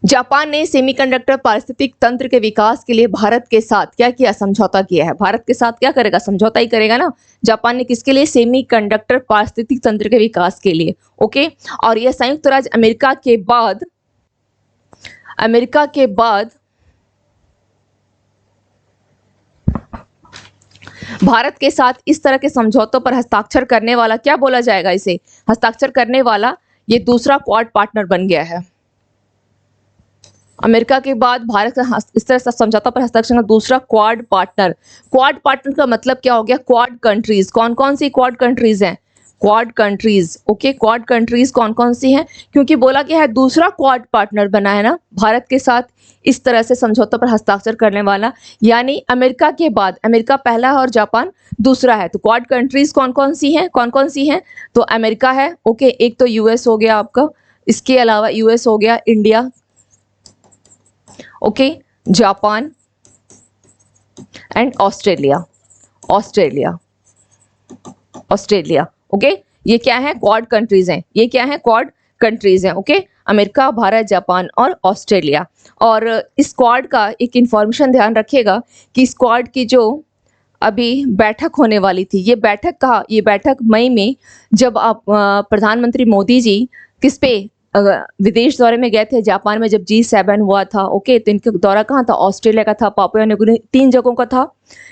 जापान ने सेमीकंडक्टर पारिस्थितिक तंत्र के विकास के लिए भारत के साथ क्या किया? समझौता किया है। भारत के साथ क्या करेगा? समझौता ही करेगा ना। जापान ने किसके लिए? सेमीकंडक्टर पारिस्थितिक तंत्र के विकास के लिए। ओके और यह संयुक्त राज्य अमेरिका के बाद भारत के साथ इस तरह के समझौतों पर हस्ताक्षर करने वाला क्या बोला जाएगा? इसे हस्ताक्षर करने वाला ये दूसरा क्वाड पार्टनर बन गया है। अमेरिका के बाद भारत का इस तरह से समझौता पर हस्ताक्षर का दूसरा क्वाड पार्टनर। क्वाड पार्टनर का मतलब क्या हो गया? Quad countries. कौन कौन सी क्वाड कंट्रीज हैं? Quad countries. Okay quad countries कौन कौन सी हैं? क्योंकि बोला गया है दूसरा क्वाड पार्टनर बना है ना भारत के साथ इस तरह से समझौता पर हस्ताक्षर करने वाला, यानी अमेरिका के बाद, अमेरिका पहला है और जापान दूसरा है। तो क्वाड कंट्रीज कौन कौन सी हैं? तो अमेरिका है, ओके, एक तो यूएस हो गया आपका, इसके अलावा यूएस हो गया, India, okay, Japan and Australia. Okay ये क्या है? क्वाड कंट्रीज हैं। ये क्या है? क्वाड कंट्रीज हैं। ओके अमेरिका, भारत, जापान और ऑस्ट्रेलिया। और इस क्वाड का एक इंफॉर्मेशन ध्यान रखिएगा कि इस क्वाड की जो अभी बैठक होने वाली थी, ये बैठक कहाँ? ये बैठक मई में जब आप प्रधानमंत्री मोदी जी किस पे विदेश दौरे में गए थे, जापान में जब G7 हुआ था। ओके तो इनका दौरा कहाँ था? ऑस्ट्रेलिया का था, पापुआ न्यूगिनी, 3 जगहों का था।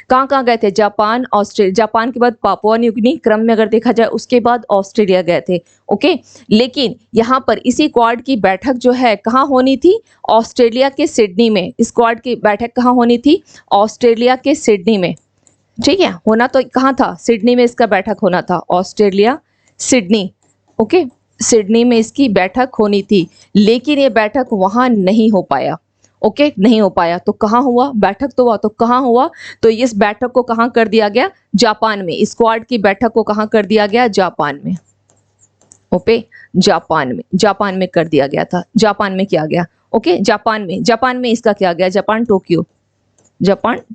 कहाँ कहाँ गए थे? जापान, ऑस्ट्रेलिया, जापान के बाद पापुआ न्यूगिनी, क्रम में अगर देखा जाए, उसके बाद ऑस्ट्रेलिया गए थे। ओके लेकिन यहाँ पर इसी क्वाड की बैठक जो है कहाँ होनी थी? ऑस्ट्रेलिया के सिडनी में। इस क्वाड की बैठक कहाँ होनी थी? ऑस्ट्रेलिया के सिडनी में। ठीक है, होना तो कहाँ था, सिडनी में इसका बैठक होना था, ऑस्ट्रेलिया सिडनी। ओके, सिडनी में इसकी बैठक होनी थी, लेकिन ये बैठक वहां नहीं हो पाया। ओके, नहीं हो पाया तो कहाँ हुआ, बैठक तो हुआ तो कहाँ हुआ, तो इस बैठक को कहाँ कर दिया गया, जापान में। स्क्वाड की बैठक को कहाँ कर दिया गया, जापान में। ओके, जापान में कर दिया गया था, जापान में किया गया। ओके, जापान में इसका किया गया, जापान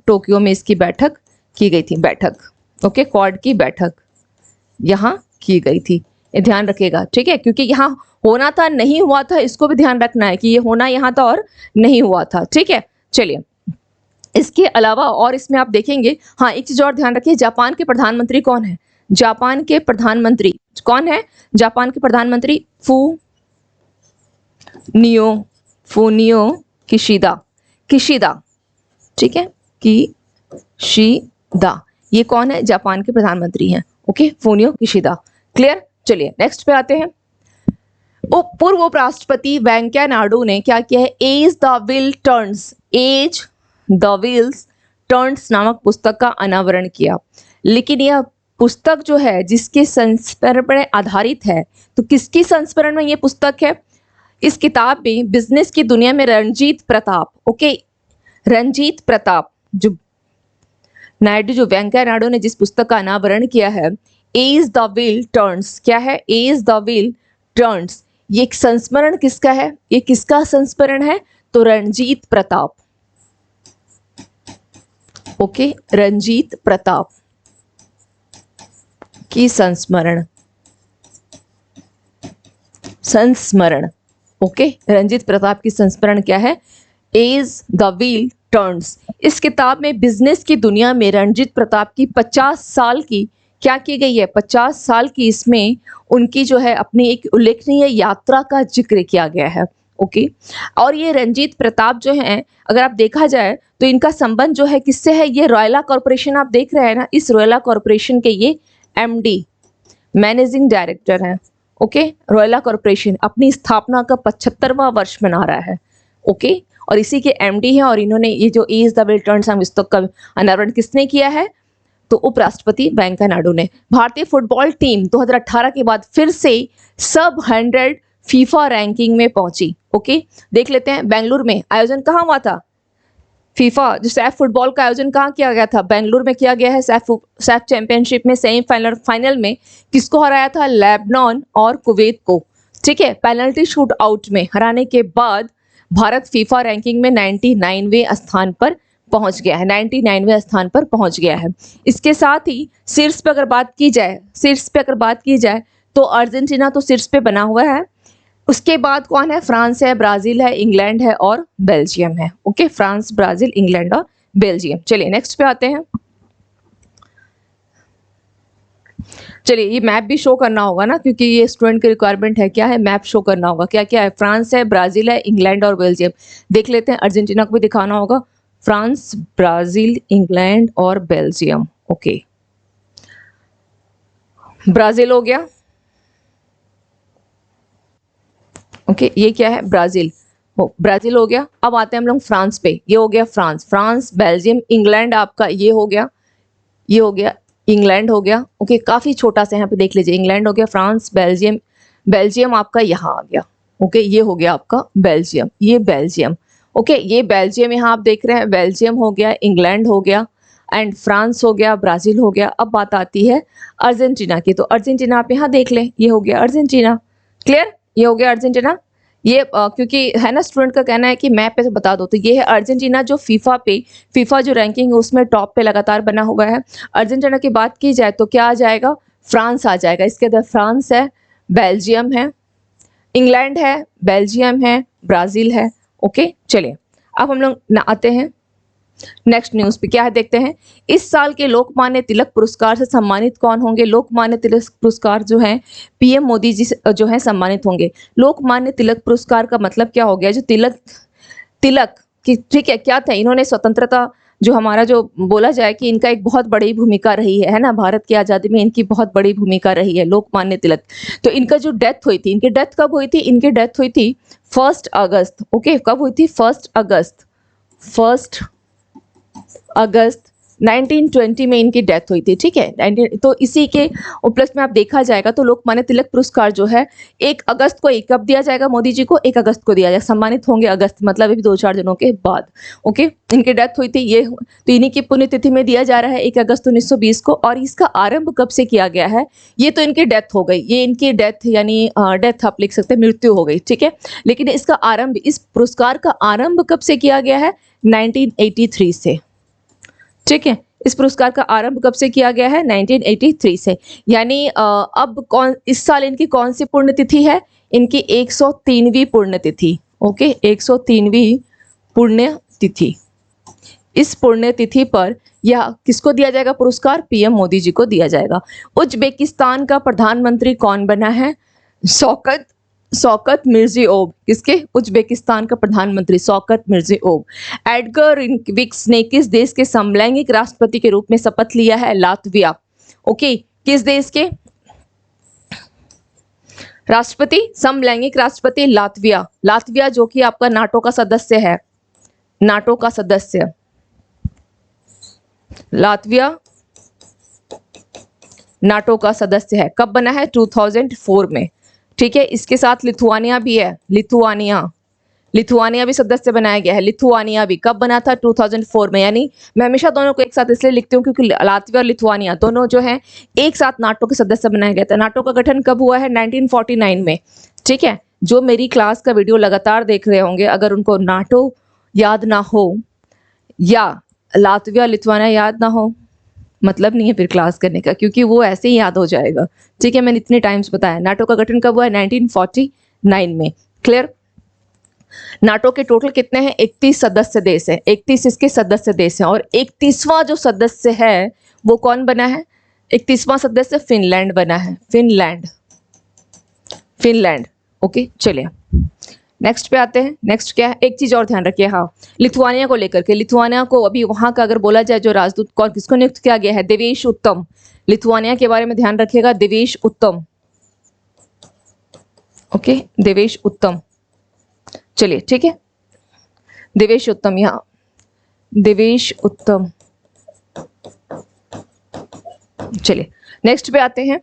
टोक्यो में इसकी बैठक की गई थी, बैठक। ओके, क्वाड की बैठक यहाँ की गई थी, ये ध्यान रखिएगा, ठीक है, क्योंकि यहाँ होना था नहीं हुआ था, इसको भी ध्यान रखना है कि ये होना यहाँ था और नहीं हुआ था, ठीक है। चलिए, इसके अलावा और इसमें आप देखेंगे, हाँ एक चीज और ध्यान रखिए, जापान के प्रधानमंत्री कौन है, जापान के प्रधानमंत्री कौन है, जापान के प्रधानमंत्री फूनियो किशिदा, ठीक है, किशिदा, ये कौन है, जापान के प्रधानमंत्री हैं। Okay, Fumio Kishida, clear. चलिए नेक्स्ट पे आते हैं। पूर्व उपराष्ट्रपति वेंकैया नायडू ने क्या किया है, एज द व्हील्स टर्न्स नामक पुस्तक का अनावरण किया। लेकिन यह पुस्तक जो है जिसके संस्करण पर आधारित है, तो किसकी संस्करण में ये पुस्तक है, इस किताब में बिजनेस की दुनिया में रणजीत प्रताप जो वेंकैया नायडू ने जिस पुस्तक का अनावरण किया है, एज द व्हील टर्न्स, क्या है, एज द व्हील टर्न्स, ये एक संस्मरण किसका है, ये किसका संस्मरण है, तो रणजीत प्रताप। ओके, रणजीत प्रताप की संस्मरण। ओके, रंजीत प्रताप की संस्मरण क्या है, एज द व्हील टर्न्स। इस किताब में बिजनेस की दुनिया में रणजीत प्रताप की 50 साल की क्या की गई है, 50 साल की इसमें उनकी जो है अपनी एक उल्लेखनीय यात्रा का जिक्र किया गया है। ओके, और ये रणजीत प्रताप जो हैं, अगर आप देखा जाए तो इनका संबंध जो है किससे है, ये रॉयला कॉर्पोरेशन आप देख रहे हैं ना, इस रॉयला कॉर्पोरेशन के ये एमडी मैनेजिंग डायरेक्टर हैं। ओके, रॉयला कॉर्पोरेशन अपनी स्थापना का 75वां वर्ष मना रहा है। ओके, और इसी के एमडी हैं, और इन्होंने ये जो एज द व्हील टर्न्स पुस्तक का अनावरण किसने किया है, तो उपराष्ट्रपति वेंकैया नायडू ने। भारतीय फुटबॉल टीम 2018 के बाद फिर से सब 100 फीफा रैंकिंग में पहुंची। ओके, देख लेते हैं, बेंगलुरु में आयोजन कहाँ हुआ था, फीफा जो सैफ फुटबॉल का आयोजन कहाँ किया गया था, बेंगलुरु में किया गया है। सैफ चैंपियनशिप में फाइनल में किसको हराया था, लेबनान और कुवैत को, ठीक है, पेनल्टी शूट आउट में हराने के बाद भारत फीफा रैंकिंग में 99वें स्थान पर पहुंच गया है, 99वें स्थान पर पहुंच गया है। इसके साथ ही शीर्ष पे अगर बात की जाए तो अर्जेंटीना तो शीर्ष पे बना हुआ है। उसके बाद कौन है, फ्रांस है, ब्राजील है, इंग्लैंड है और बेल्जियम है। ओके, फ्रांस, ब्राजील, इंग्लैंड और बेल्जियम। चलिए नेक्स्ट पे आते हैं। चलिए, ये मैप भी शो करना होगा ना, क्योंकि ये स्टूडेंट की रिक्वायरमेंट है, क्या है, मैप शो करना होगा, क्या क्या है, फ्रांस है, ब्राजील है, इंग्लैंड और बेल्जियम। देख लेते हैं, अर्जेंटीना को भी दिखाना होगा, फ्रांस, ब्राजील, इंग्लैंड और बेल्जियम। ओके, ब्राजील हो गया। ओके, ये क्या है, ब्राजील हो गया। अब आते हैं हम लोग फ्रांस पे, ये हो गया फ्रांस, बेल्जियम, इंग्लैंड आपका ये हो गया, इंग्लैंड हो गया। ओके, काफी छोटा सा यहाँ पे देख लीजिए, इंग्लैंड हो गया, फ्रांस, बेल्जियम आपका यहाँ आ गया। ओके, ये हो गया आपका बेल्जियम, ये बेल्जियम। ओके, ये बेल्जियम यहाँ आप देख रहे हैं, बेल्जियम हो गया, इंग्लैंड हो गया एंड फ्रांस हो गया, ब्राजील हो गया। अब बात आती है अर्जेंटीना की, तो अर्जेंटीना आप यहाँ देख लें, ये हो गया अर्जेंटीना, क्लियर, ये हो गया अर्जेंटीना। ये क्योंकि है ना, स्टूडेंट का कहना है कि मैप पे बता दो, तो ये है अर्जेंटीना जो फीफा जो रैंकिंग है उसमें टॉप पे लगातार बना हुआ है। अर्जेंटीना की बात की जाए तो क्या आ जाएगा, फ्रांस आ जाएगा। इसके अंदर फ्रांस है, बेल्जियम है, इंग्लैंड है, बेल्जियम है, ब्राजील है। ओके, चलिए अब हम लोग आते हैं नेक्स्ट न्यूज पे, क्या है देखते हैं। इस साल के लोकमान्य तिलक पुरस्कार से सम्मानित कौन होंगे, लोकमान्य तिलक पुरस्कार जो है पीएम मोदी जी जो है सम्मानित होंगे। लोकमान्य तिलक पुरस्कार का मतलब क्या हो गया, जो तिलक की, ठीक है, क्या था, इन्होंने स्वतंत्रता जो हमारा जो बोला जाए कि इनका एक बहुत बड़ी भूमिका रही है ना, भारत की आज़ादी में इनकी बहुत बड़ी भूमिका रही है, लोकमान्य तिलक। तो इनका जो डेथ हुई थी, इनकी डेथ कब हुई थी, इनकी डेथ हुई थी 1 अगस्त। ओके, कब हुई थी, 1 अगस्त 1920 में इनकी डेथ हुई थी, ठीक है। तो इसी के उपलक्ष्य में आप देखा जाएगा तो लोकमान्य तिलक पुरस्कार जो है 1 अगस्त को कब दिया जाएगा मोदी जी को, 1 अगस्त को दिया जाएगा, सम्मानित होंगे अगस्त, मतलब अभी 2-4 दिनों के बाद। ओके, इनकी डेथ हुई थी, ये तो इन्हीं की पुण्यतिथि में दिया जा रहा है 1 अगस्त 1920 को। और इसका आरंभ कब से किया गया है, ये तो इनकी डेथ हो गई, ये इनकी डेथ यानी डेथ आप लिख सकते हैं, मृत्यु हो गई, ठीक है। लेकिन इसका आरंभ, इस पुरस्कार का आरंभ कब से किया गया है, 1983 से, ठीक है। इस पुरस्कार का आरंभ कब से किया गया है, 1983 से। यानी अब इस साल इनकी कौन सी पुण्यतिथि है, इनकी 103वीं पुण्यतिथि। ओके, 103वीं पुण्यतिथि। इस पुण्यतिथि पर यह किसको दिया जाएगा पुरस्कार, पीएम मोदी जी को दिया जाएगा। उज्बेकिस्तान का प्रधानमंत्री कौन बना है, शौकत मिर्जियोव। किसके, उज्बेकिस्तान का प्रधानमंत्री शौकत मिर्जियोव। एडगर विक्स ने किस देश के समलैंगिक राष्ट्रपति के रूप में शपथ लिया है, लातविया। ओके, किस देश के राष्ट्रपति, समलैंगिक राष्ट्रपति, लातविया। लातविया जो कि आपका नाटो का सदस्य है, नाटो का सदस्य लातविया नाटो का सदस्य है। कब बना है, 2004 में, ठीक है। इसके साथ लिथुआनिया भी है, लिथुआनिया भी सदस्य बनाया गया है। लिथुआनिया भी कब बना था, 2004 में। यानी मैं हमेशा दोनों को एक साथ इसलिए लिखती हूँ क्योंकि लातविया और लिथुआनिया दोनों जो हैं एक साथ नाटो के सदस्य बनाया गया था। नाटो का गठन कब हुआ है, 1949 में, ठीक है। जो मेरी क्लास का वीडियो लगातार देख रहे होंगे, अगर उनको नाटो याद ना हो या लातविया लिथुआनिया याद ना हो, मतलब नहीं है फिर क्लास करने का, क्योंकि वो ऐसे ही याद हो जाएगा, ठीक है। मैंने इतने टाइम्स बताया। नाटो का गठन कब हुआ है, 1949 में, क्लियर। नाटो के टोटल कितने हैं, 31 सदस्य देश है, 31 इसके सदस्य देश हैं। और 31वां जो सदस्य है वो कौन बना है, 31वां सदस्य फिनलैंड बना है, फिनलैंड। ओके, चलिए नेक्स्ट पे आते हैं। नेक्स्ट क्या है, एक चीज और ध्यान रखिए, हाँ, लिथुआनिया को लेकर के, लिथुआनिया को अभी वहां का अगर बोला जाए जो राजदूत कौन किसको नियुक्त किया गया है, देवेश उत्तम। लिथुआनिया के बारे में ध्यान रखिएगा, देवेश उत्तम। ओके, देवेश उत्तम, चलिए ठीक है, देवेश उत्तम, यहाँ देवेश उत्तम। चलिए नेक्स्ट पे आते हैं।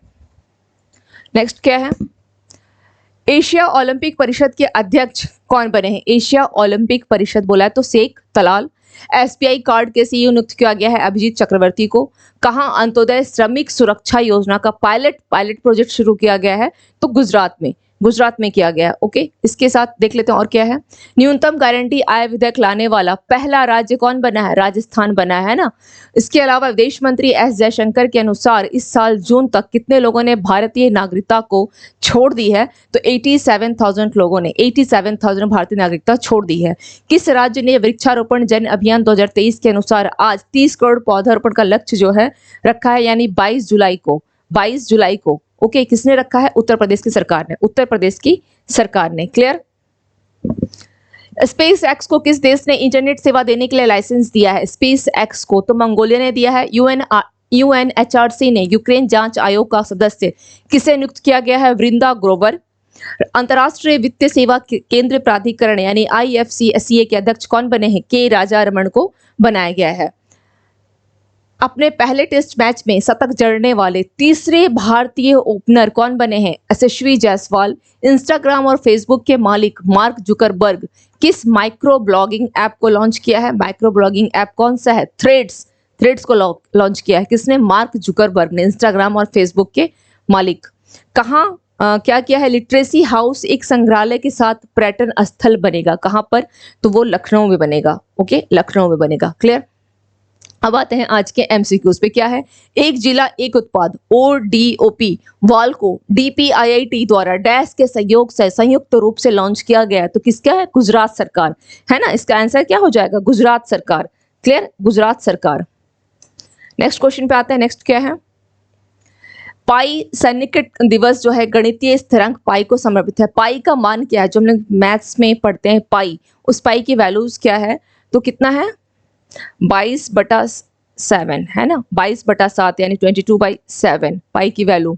नेक्स्ट क्या है, एशिया ओलंपिक परिषद के अध्यक्ष कौन बने हैं, एशिया ओलंपिक परिषद बोला है तो शेख तलाल। एसबीआई कार्ड के सीईओ नियुक्त किया गया है अभिजीत चक्रवर्ती को। कहां अंत्योदय श्रमिक सुरक्षा योजना का पायलट प्रोजेक्ट शुरू किया गया है, तो गुजरात में किया गया है। ओके, इसके साथ देख लेते हैं और क्या है। न्यूनतम गारंटी आय विधेयक लाने वाला पहला राज्य कौन बना है, राजस्थान बना है ना। इसके अलावा विदेश मंत्री एस जयशंकर के अनुसार इस साल जून तक कितने लोगों ने भारतीय नागरिकता को छोड़ दी है, तो 87,000 लोगों ने 87,000 भारतीय नागरिकता छोड़ दी है। किस राज्य ने वृक्षारोपण जन अभियान 2023 के अनुसार आज 30 करोड़ पौधारोपण का लक्ष्य जो है रखा है, यानी 22 जुलाई को। ओके, किसने रखा है, उत्तर प्रदेश की सरकार ने, उत्तर प्रदेश की सरकार ने, क्लियर। स्पेस एक्स को किस देश ने इंटरनेट सेवा देने के लिए लाइसेंस दिया है, स्पेस एक्स को तो मंगोलिया ने दिया है। यूएनएचआरसी ने यूक्रेन जांच आयोग का सदस्य किसे नियुक्त किया गया है, वृंदा ग्रोवर। अंतर्राष्ट्रीय वित्तीय सेवा केंद्र प्राधिकरण यानी IFCSCA के अध्यक्ष कौन बने हैं, के राजा रमन को बनाया गया है। अपने पहले टेस्ट मैच में शतक जड़ने वाले तीसरे भारतीय ओपनर कौन बने हैं, यशस्वी जायसवाल। इंस्टाग्राम और फेसबुक के मालिक मार्क जुकरबर्ग किस माइक्रो ब्लॉगिंग ऐप को लॉन्च किया है, माइक्रो ब्लॉगिंग ऐप कौन सा है, थ्रेड्स को लॉन्च किया है, किसने, मार्क जुकरबर्ग ने, इंस्टाग्राम और फेसबुक के मालिक। कहाँ क्या किया है, लिटरेसी हाउस एक संग्रहालय के साथ पर्यटन स्थल बनेगा, कहाँ पर, तो वो लखनऊ में बनेगा। ओके, लखनऊ में बनेगा, क्लियर। अब आते हैं आज के एमसीक्यूज पे, क्या है, एक जिला एक उत्पाद ODOP वाल को DPIIT द्वारा डैश के सहयोग से संयुक्त रूप से लॉन्च किया गया, तो किसका है, गुजरात सरकार है ना। इसका आंसर क्या हो जाएगा, गुजरात सरकार, क्लियर, गुजरात सरकार। नेक्स्ट क्वेश्चन पे आते हैं। नेक्स्ट क्या है, पाई सन्निकट दिवस जो है गणितीय स्थिरांक पाई को समर्पित है। पाई का मान क्या है, जो हम लोग मैथ्स में पढ़ते हैं पाई, उस पाई की वैल्यूज क्या है, तो कितना है, 22/7 है ना, 22/7 यानी 22/7 पाई की वैल्यू।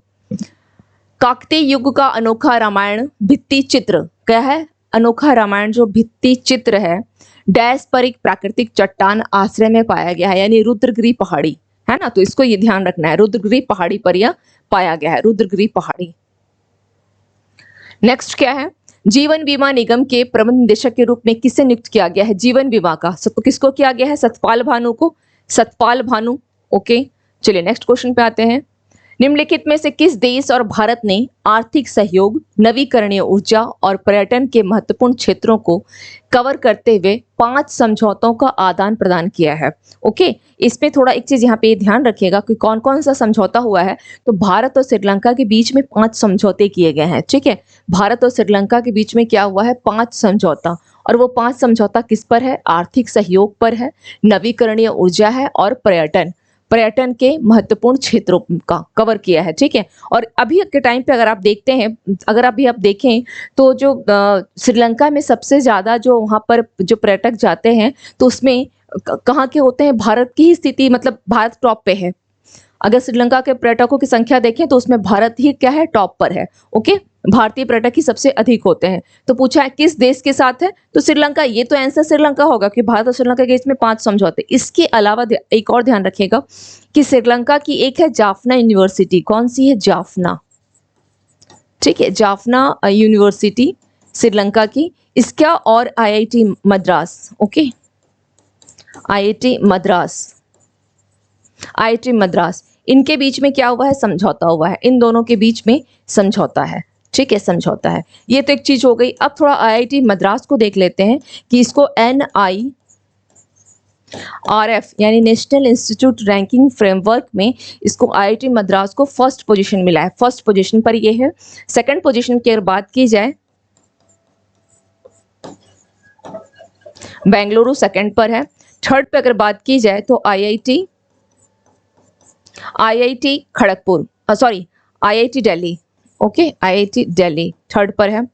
काकतीय युग का अनोखा रामायण भित्ति चित्र क्या है, अनोखा रामायण जो भित्ति चित्र है डैश पर एक प्राकृतिक चट्टान आश्रय में पाया गया है, यानी रुद्रगिरी पहाड़ी है ना, तो इसको ये ध्यान रखना है, रुद्रगिरी पहाड़ी पर यह पाया गया है, रुद्रगिरी पहाड़ी। नेक्स्ट क्या है, जीवन बीमा निगम के प्रबंध निदेशक के रूप में किसे नियुक्त किया गया है, जीवन बीमा का, तो किसको किया गया है, सतपाल भानु को, सतपाल भानु। ओके, चलिए नेक्स्ट क्वेश्चन पे आते हैं। निम्नलिखित में से किस देश और भारत ने आर्थिक सहयोग, नवीकरणीय ऊर्जा और पर्यटन के महत्वपूर्ण क्षेत्रों को कवर करते हुए 5 समझौतों का आदान प्रदान किया है। ओके, इसमें थोड़ा एक चीज यहाँ पे ध्यान रखिएगा कि कौन कौन सा समझौता हुआ है, तो भारत और श्रीलंका के बीच में 5 समझौते किए गए हैं। ठीक है, भारत और श्रीलंका के बीच में क्या हुआ है, 5 समझौता, और वो 5 समझौता किस पर है, आर्थिक सहयोग पर है, नवीकरणीय ऊर्जा है और पर्यटन के महत्वपूर्ण क्षेत्रों का कवर किया है। ठीक है, और अभी के टाइम पे अगर आप देखते हैं, अगर अभी आप देखें तो जो श्रीलंका में सबसे ज़्यादा जो वहाँ पर जो पर्यटक जाते हैं तो उसमें कहाँ के होते हैं, भारत की ही स्थिति, मतलब भारत टॉप पे है। अगर श्रीलंका के पर्यटकों की संख्या देखें तो उसमें भारत ही क्या है, टॉप पर है। ओके, भारतीय पर्यटक ही सबसे अधिक होते हैं। तो पूछा है किस देश के साथ है, तो श्रीलंका, ये तो आंसर श्रीलंका होगा कि भारत और श्रीलंका के बीच में 5 समझौते। इसके अलावा एक और ध्यान रखिएगा कि श्रीलंका की एक है जाफना यूनिवर्सिटी, कौन सी है, जाफना। ठीक है, जाफना यूनिवर्सिटी श्रीलंका की, इसका और IIT Madras. Okay, IIT Madras, इनके बीच में क्या हुआ है, समझौता हुआ है, इन दोनों के बीच में समझौता है। ठीक है, समझौता है, ये तो एक चीज हो गई। अब थोड़ा IIT मद्रास को देख लेते हैं कि इसको NIRF यानी नेशनल इंस्टीट्यूट रैंकिंग फ्रेमवर्क में इसको IIT मद्रास को फर्स्ट पोजीशन मिला है, फर्स्ट पोजीशन पर ये है। सेकंड पोजीशन की अगर बात की जाए, बेंगलुरु सेकंड पर है। थर्ड पे अगर बात की जाए तो IIT Kharagpur, sorry IIT Delhi. Okay, IIT Delhi third पर है,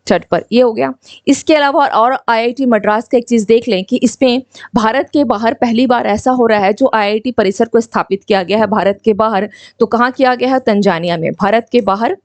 थर्ड पर ये हो गया। इसके अलावा और IIT मद्रास का एक चीज़ देख लें कि इसमें भारत के बाहर पहली बार ऐसा हो रहा है जो IIT परिसर को स्थापित किया गया है भारत के बाहर, तो कहाँ किया गया है, तंजानिया में, भारत के बाहर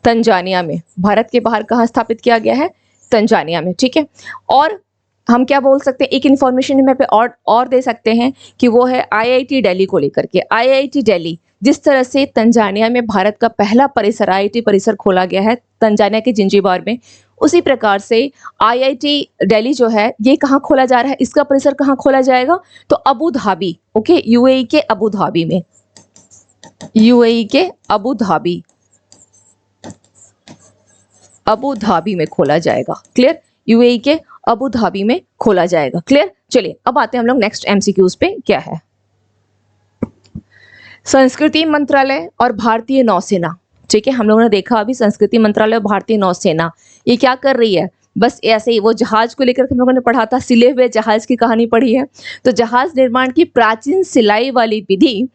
तंजानिया में, भारत के बाहर कहाँ स्थापित किया गया है, तंजानिया में। ठीक है, और हम क्या बोल सकते हैं, एक इन्फॉर्मेशन में पे और दे सकते हैं कि वो है IIT दिल्ली को लेकर के। IIT दिल्ली, जिस तरह से तंजानिया में भारत का पहला परिसर IIT परिसर खोला गया है तंजानिया के जिंजीबार में, उसी प्रकार से IIT दिल्ली जो है ये कहाँ खोला जा रहा है, इसका परिसर कहाँ खोला जाएगा, तो अबू धाबी। ओके, UAE के अबू धाबी में, UAE के अबू धाबी में खोला जाएगा। क्लियर, UAE के अबू धाबी में खोला जाएगा। क्लियर, चलिए अब आते हैं हम लोग नेक्स्ट MCQs पे। क्या है, संस्कृति मंत्रालय और भारतीय नौसेना। ठीक है, हम लोगों ने देखा अभी संस्कृति मंत्रालय और भारतीय नौसेना ये क्या कर रही है, बस ऐसे ही वो जहाज को लेकर हम लोगों ने पढ़ा था, सिले हुए जहाज की कहानी पढ़ी है। तो जहाज निर्माण की प्राचीन सिलाई वाली विधि,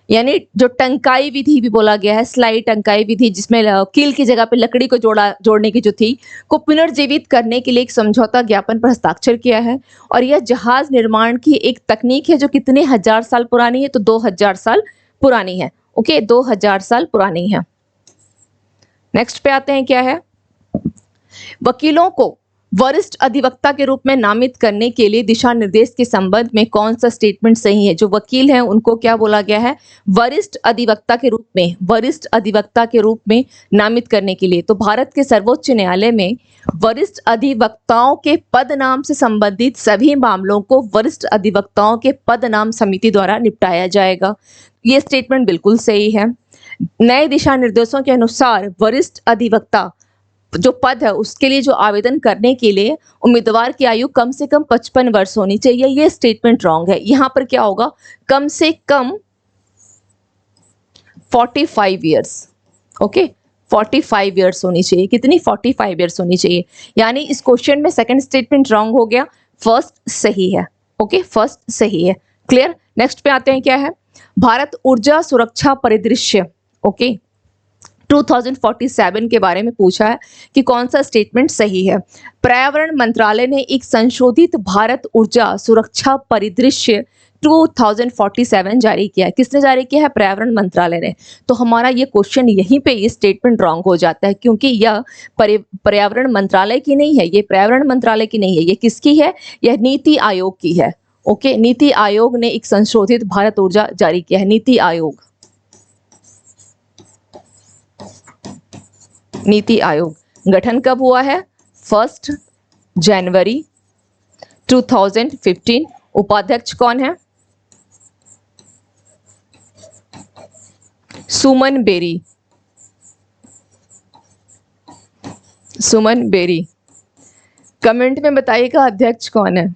यानी जो टंकाई विधि भी बोला गया है, सिलाई टंकाई विधि, जिसमें कील की जगह पे लकड़ी को जोड़ने की जो थी, को पुनर्जीवित करने के लिए एक समझौता ज्ञापन पर हस्ताक्षर किया है। और यह जहाज निर्माण की एक तकनीक है जो कितने हजार साल पुरानी है, तो 2000 साल पुरानी है। ओके, 2000 साल पुरानी है। नेक्स्ट पे आते हैं, क्या है, वकीलों को वरिष्ठ अधिवक्ता के रूप में नामित करने के लिए दिशा निर्देश के संबंध में कौन सा स्टेटमेंट सही है। जो वकील हैं उनको क्या बोला गया है, वरिष्ठ अधिवक्ता के रूप में नामित करने के लिए। तो भारत के सर्वोच्च न्यायालय में वरिष्ठ अधिवक्ताओं के पद नाम से संबंधित सभी मामलों को वरिष्ठ अधिवक्ताओं के पद नाम समिति द्वारा निपटाया जाएगा। ये स्टेटमेंट बिल्कुल सही है। नए दिशा निर्देशों के अनुसार वरिष्ठ अधिवक्ता जो पद है उसके लिए जो आवेदन करने के लिए उम्मीदवार की आयु कम से कम 55 वर्ष होनी चाहिए। ये स्टेटमेंट रॉन्ग है। यहाँ पर क्या होगा, कम से कम 45 ईयर्स। ओके, 45 ईयर्स होनी चाहिए। कितनी, 45 ईयर्स होनी चाहिए। यानी इस क्वेश्चन में सेकंड स्टेटमेंट रॉन्ग हो गया, फर्स्ट सही है। ओके, फर्स्ट सही है। क्लियर, नेक्स्ट पे आते हैं, क्या है, भारत ऊर्जा सुरक्षा परिदृश्य। ओके, 2047 के बारे में पूछा है कि कौन सा स्टेटमेंट सही है। पर्यावरण मंत्रालय ने एक संशोधित भारत ऊर्जा सुरक्षा परिदृश्य 2047 जारी किया है। किसने जारी किया है? पर्यावरण मंत्रालय ने। तो हमारा ये क्वेश्चन यहीं पे ये स्टेटमेंट रॉन्ग हो जाता है, क्योंकि यह पर्यावरण मंत्रालय की नहीं है, ये पर्यावरण मंत्रालय की नहीं है, ये किसकी है? यह नीति आयोग की है। ओके, नीति आयोग ने एक संशोधित भारत ऊर्जा जारी किया है, नीति आयोग। नीति आयोग गठन कब हुआ है? 1 जनवरी 2015। उपाध्यक्ष कौन है? सुमन बेरी। सुमन बेरी। कमेंट में बताइएगा अध्यक्ष कौन है,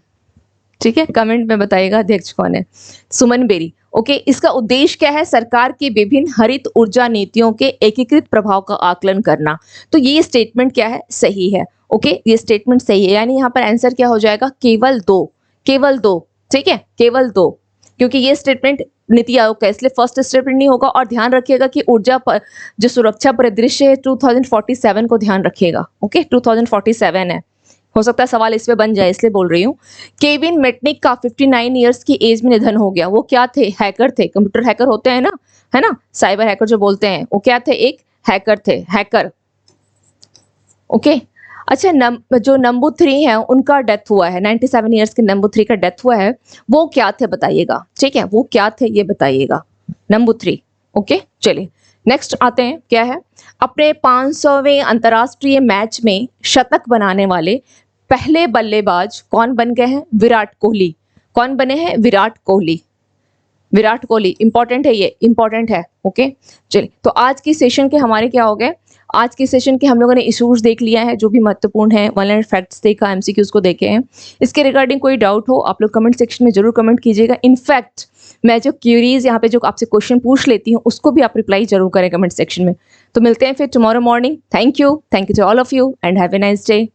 ठीक है, कमेंट में बताइएगा अध्यक्ष कौन है। सुमन बेरी। ओके, इसका उद्देश्य क्या है? सरकार की विभिन्न हरित ऊर्जा नीतियों के एकीकृत प्रभाव का आकलन करना। तो ये स्टेटमेंट क्या है? सही है। ओके, ये स्टेटमेंट सही है, यानी यहाँ पर आंसर क्या हो जाएगा? केवल दो, केवल दो, ठीक है, केवल दो, क्योंकि ये स्टेटमेंट नीति आयोग का, इसलिए फर्स्ट स्टेटमेंट नहीं होगा। और ध्यान रखिएगा कि ऊर्जा पर जो सुरक्षा परिदृश्य है 2047 को ध्यान रखिएगा। ओके, 2047 है, हो सकता है सवाल इसमें बन जाए, इसलिए बोल रही हूँ। केविन मेटनिक का 59 इयर्स की एज में निधन हो गया। वो क्या थे? हैकर थे, कंप्यूटर हैकर होते हैं ना, है ना, साइबर हैकर जो बोलते हैं, वो क्या थे? एक हैकर थे, हैकर। ओके, अच्छा, जो नंबूथरी है उनका डेथ हुआ है, 97 इयर्स के नंबूथरी का डेथ हुआ है। वो क्या थे बताइएगा, ठीक है, वो क्या थे ये बताइएगा, नंबूथरी। ओके, चलिए नेक्स्ट आते हैं, क्या है? अपने 500वें अंतर्राष्ट्रीय मैच में शतक बनाने वाले पहले बल्लेबाज कौन बन गए हैं? विराट कोहली। कौन बने हैं? विराट कोहली। विराट कोहली, इंपॉर्टेंट है, ये इंपॉर्टेंट है। ओके, चलिए, तो आज की सेशन के हमारे क्या हो गए? आज के सेशन के हम लोगों ने इश्यूज देख लिया है जो भी महत्वपूर्ण है, वन लाइन फैक्ट्स देखा, एमसीक्यूज को देखे हैं। इसके रिगार्डिंग कोई डाउट हो आप लोग कमेंट सेक्शन में जरूर कमेंट कीजिएगा। इनफैक्ट मैं जो क्यूरीज यहाँ पे जो आपसे क्वेश्चन पूछ लेती हूँ उसको भी आप रिप्लाई जरूर करें कमेंट सेक्शन में। तो मिलते हैं फिर tomorrow morning. Thank you to all of you and have a nice day.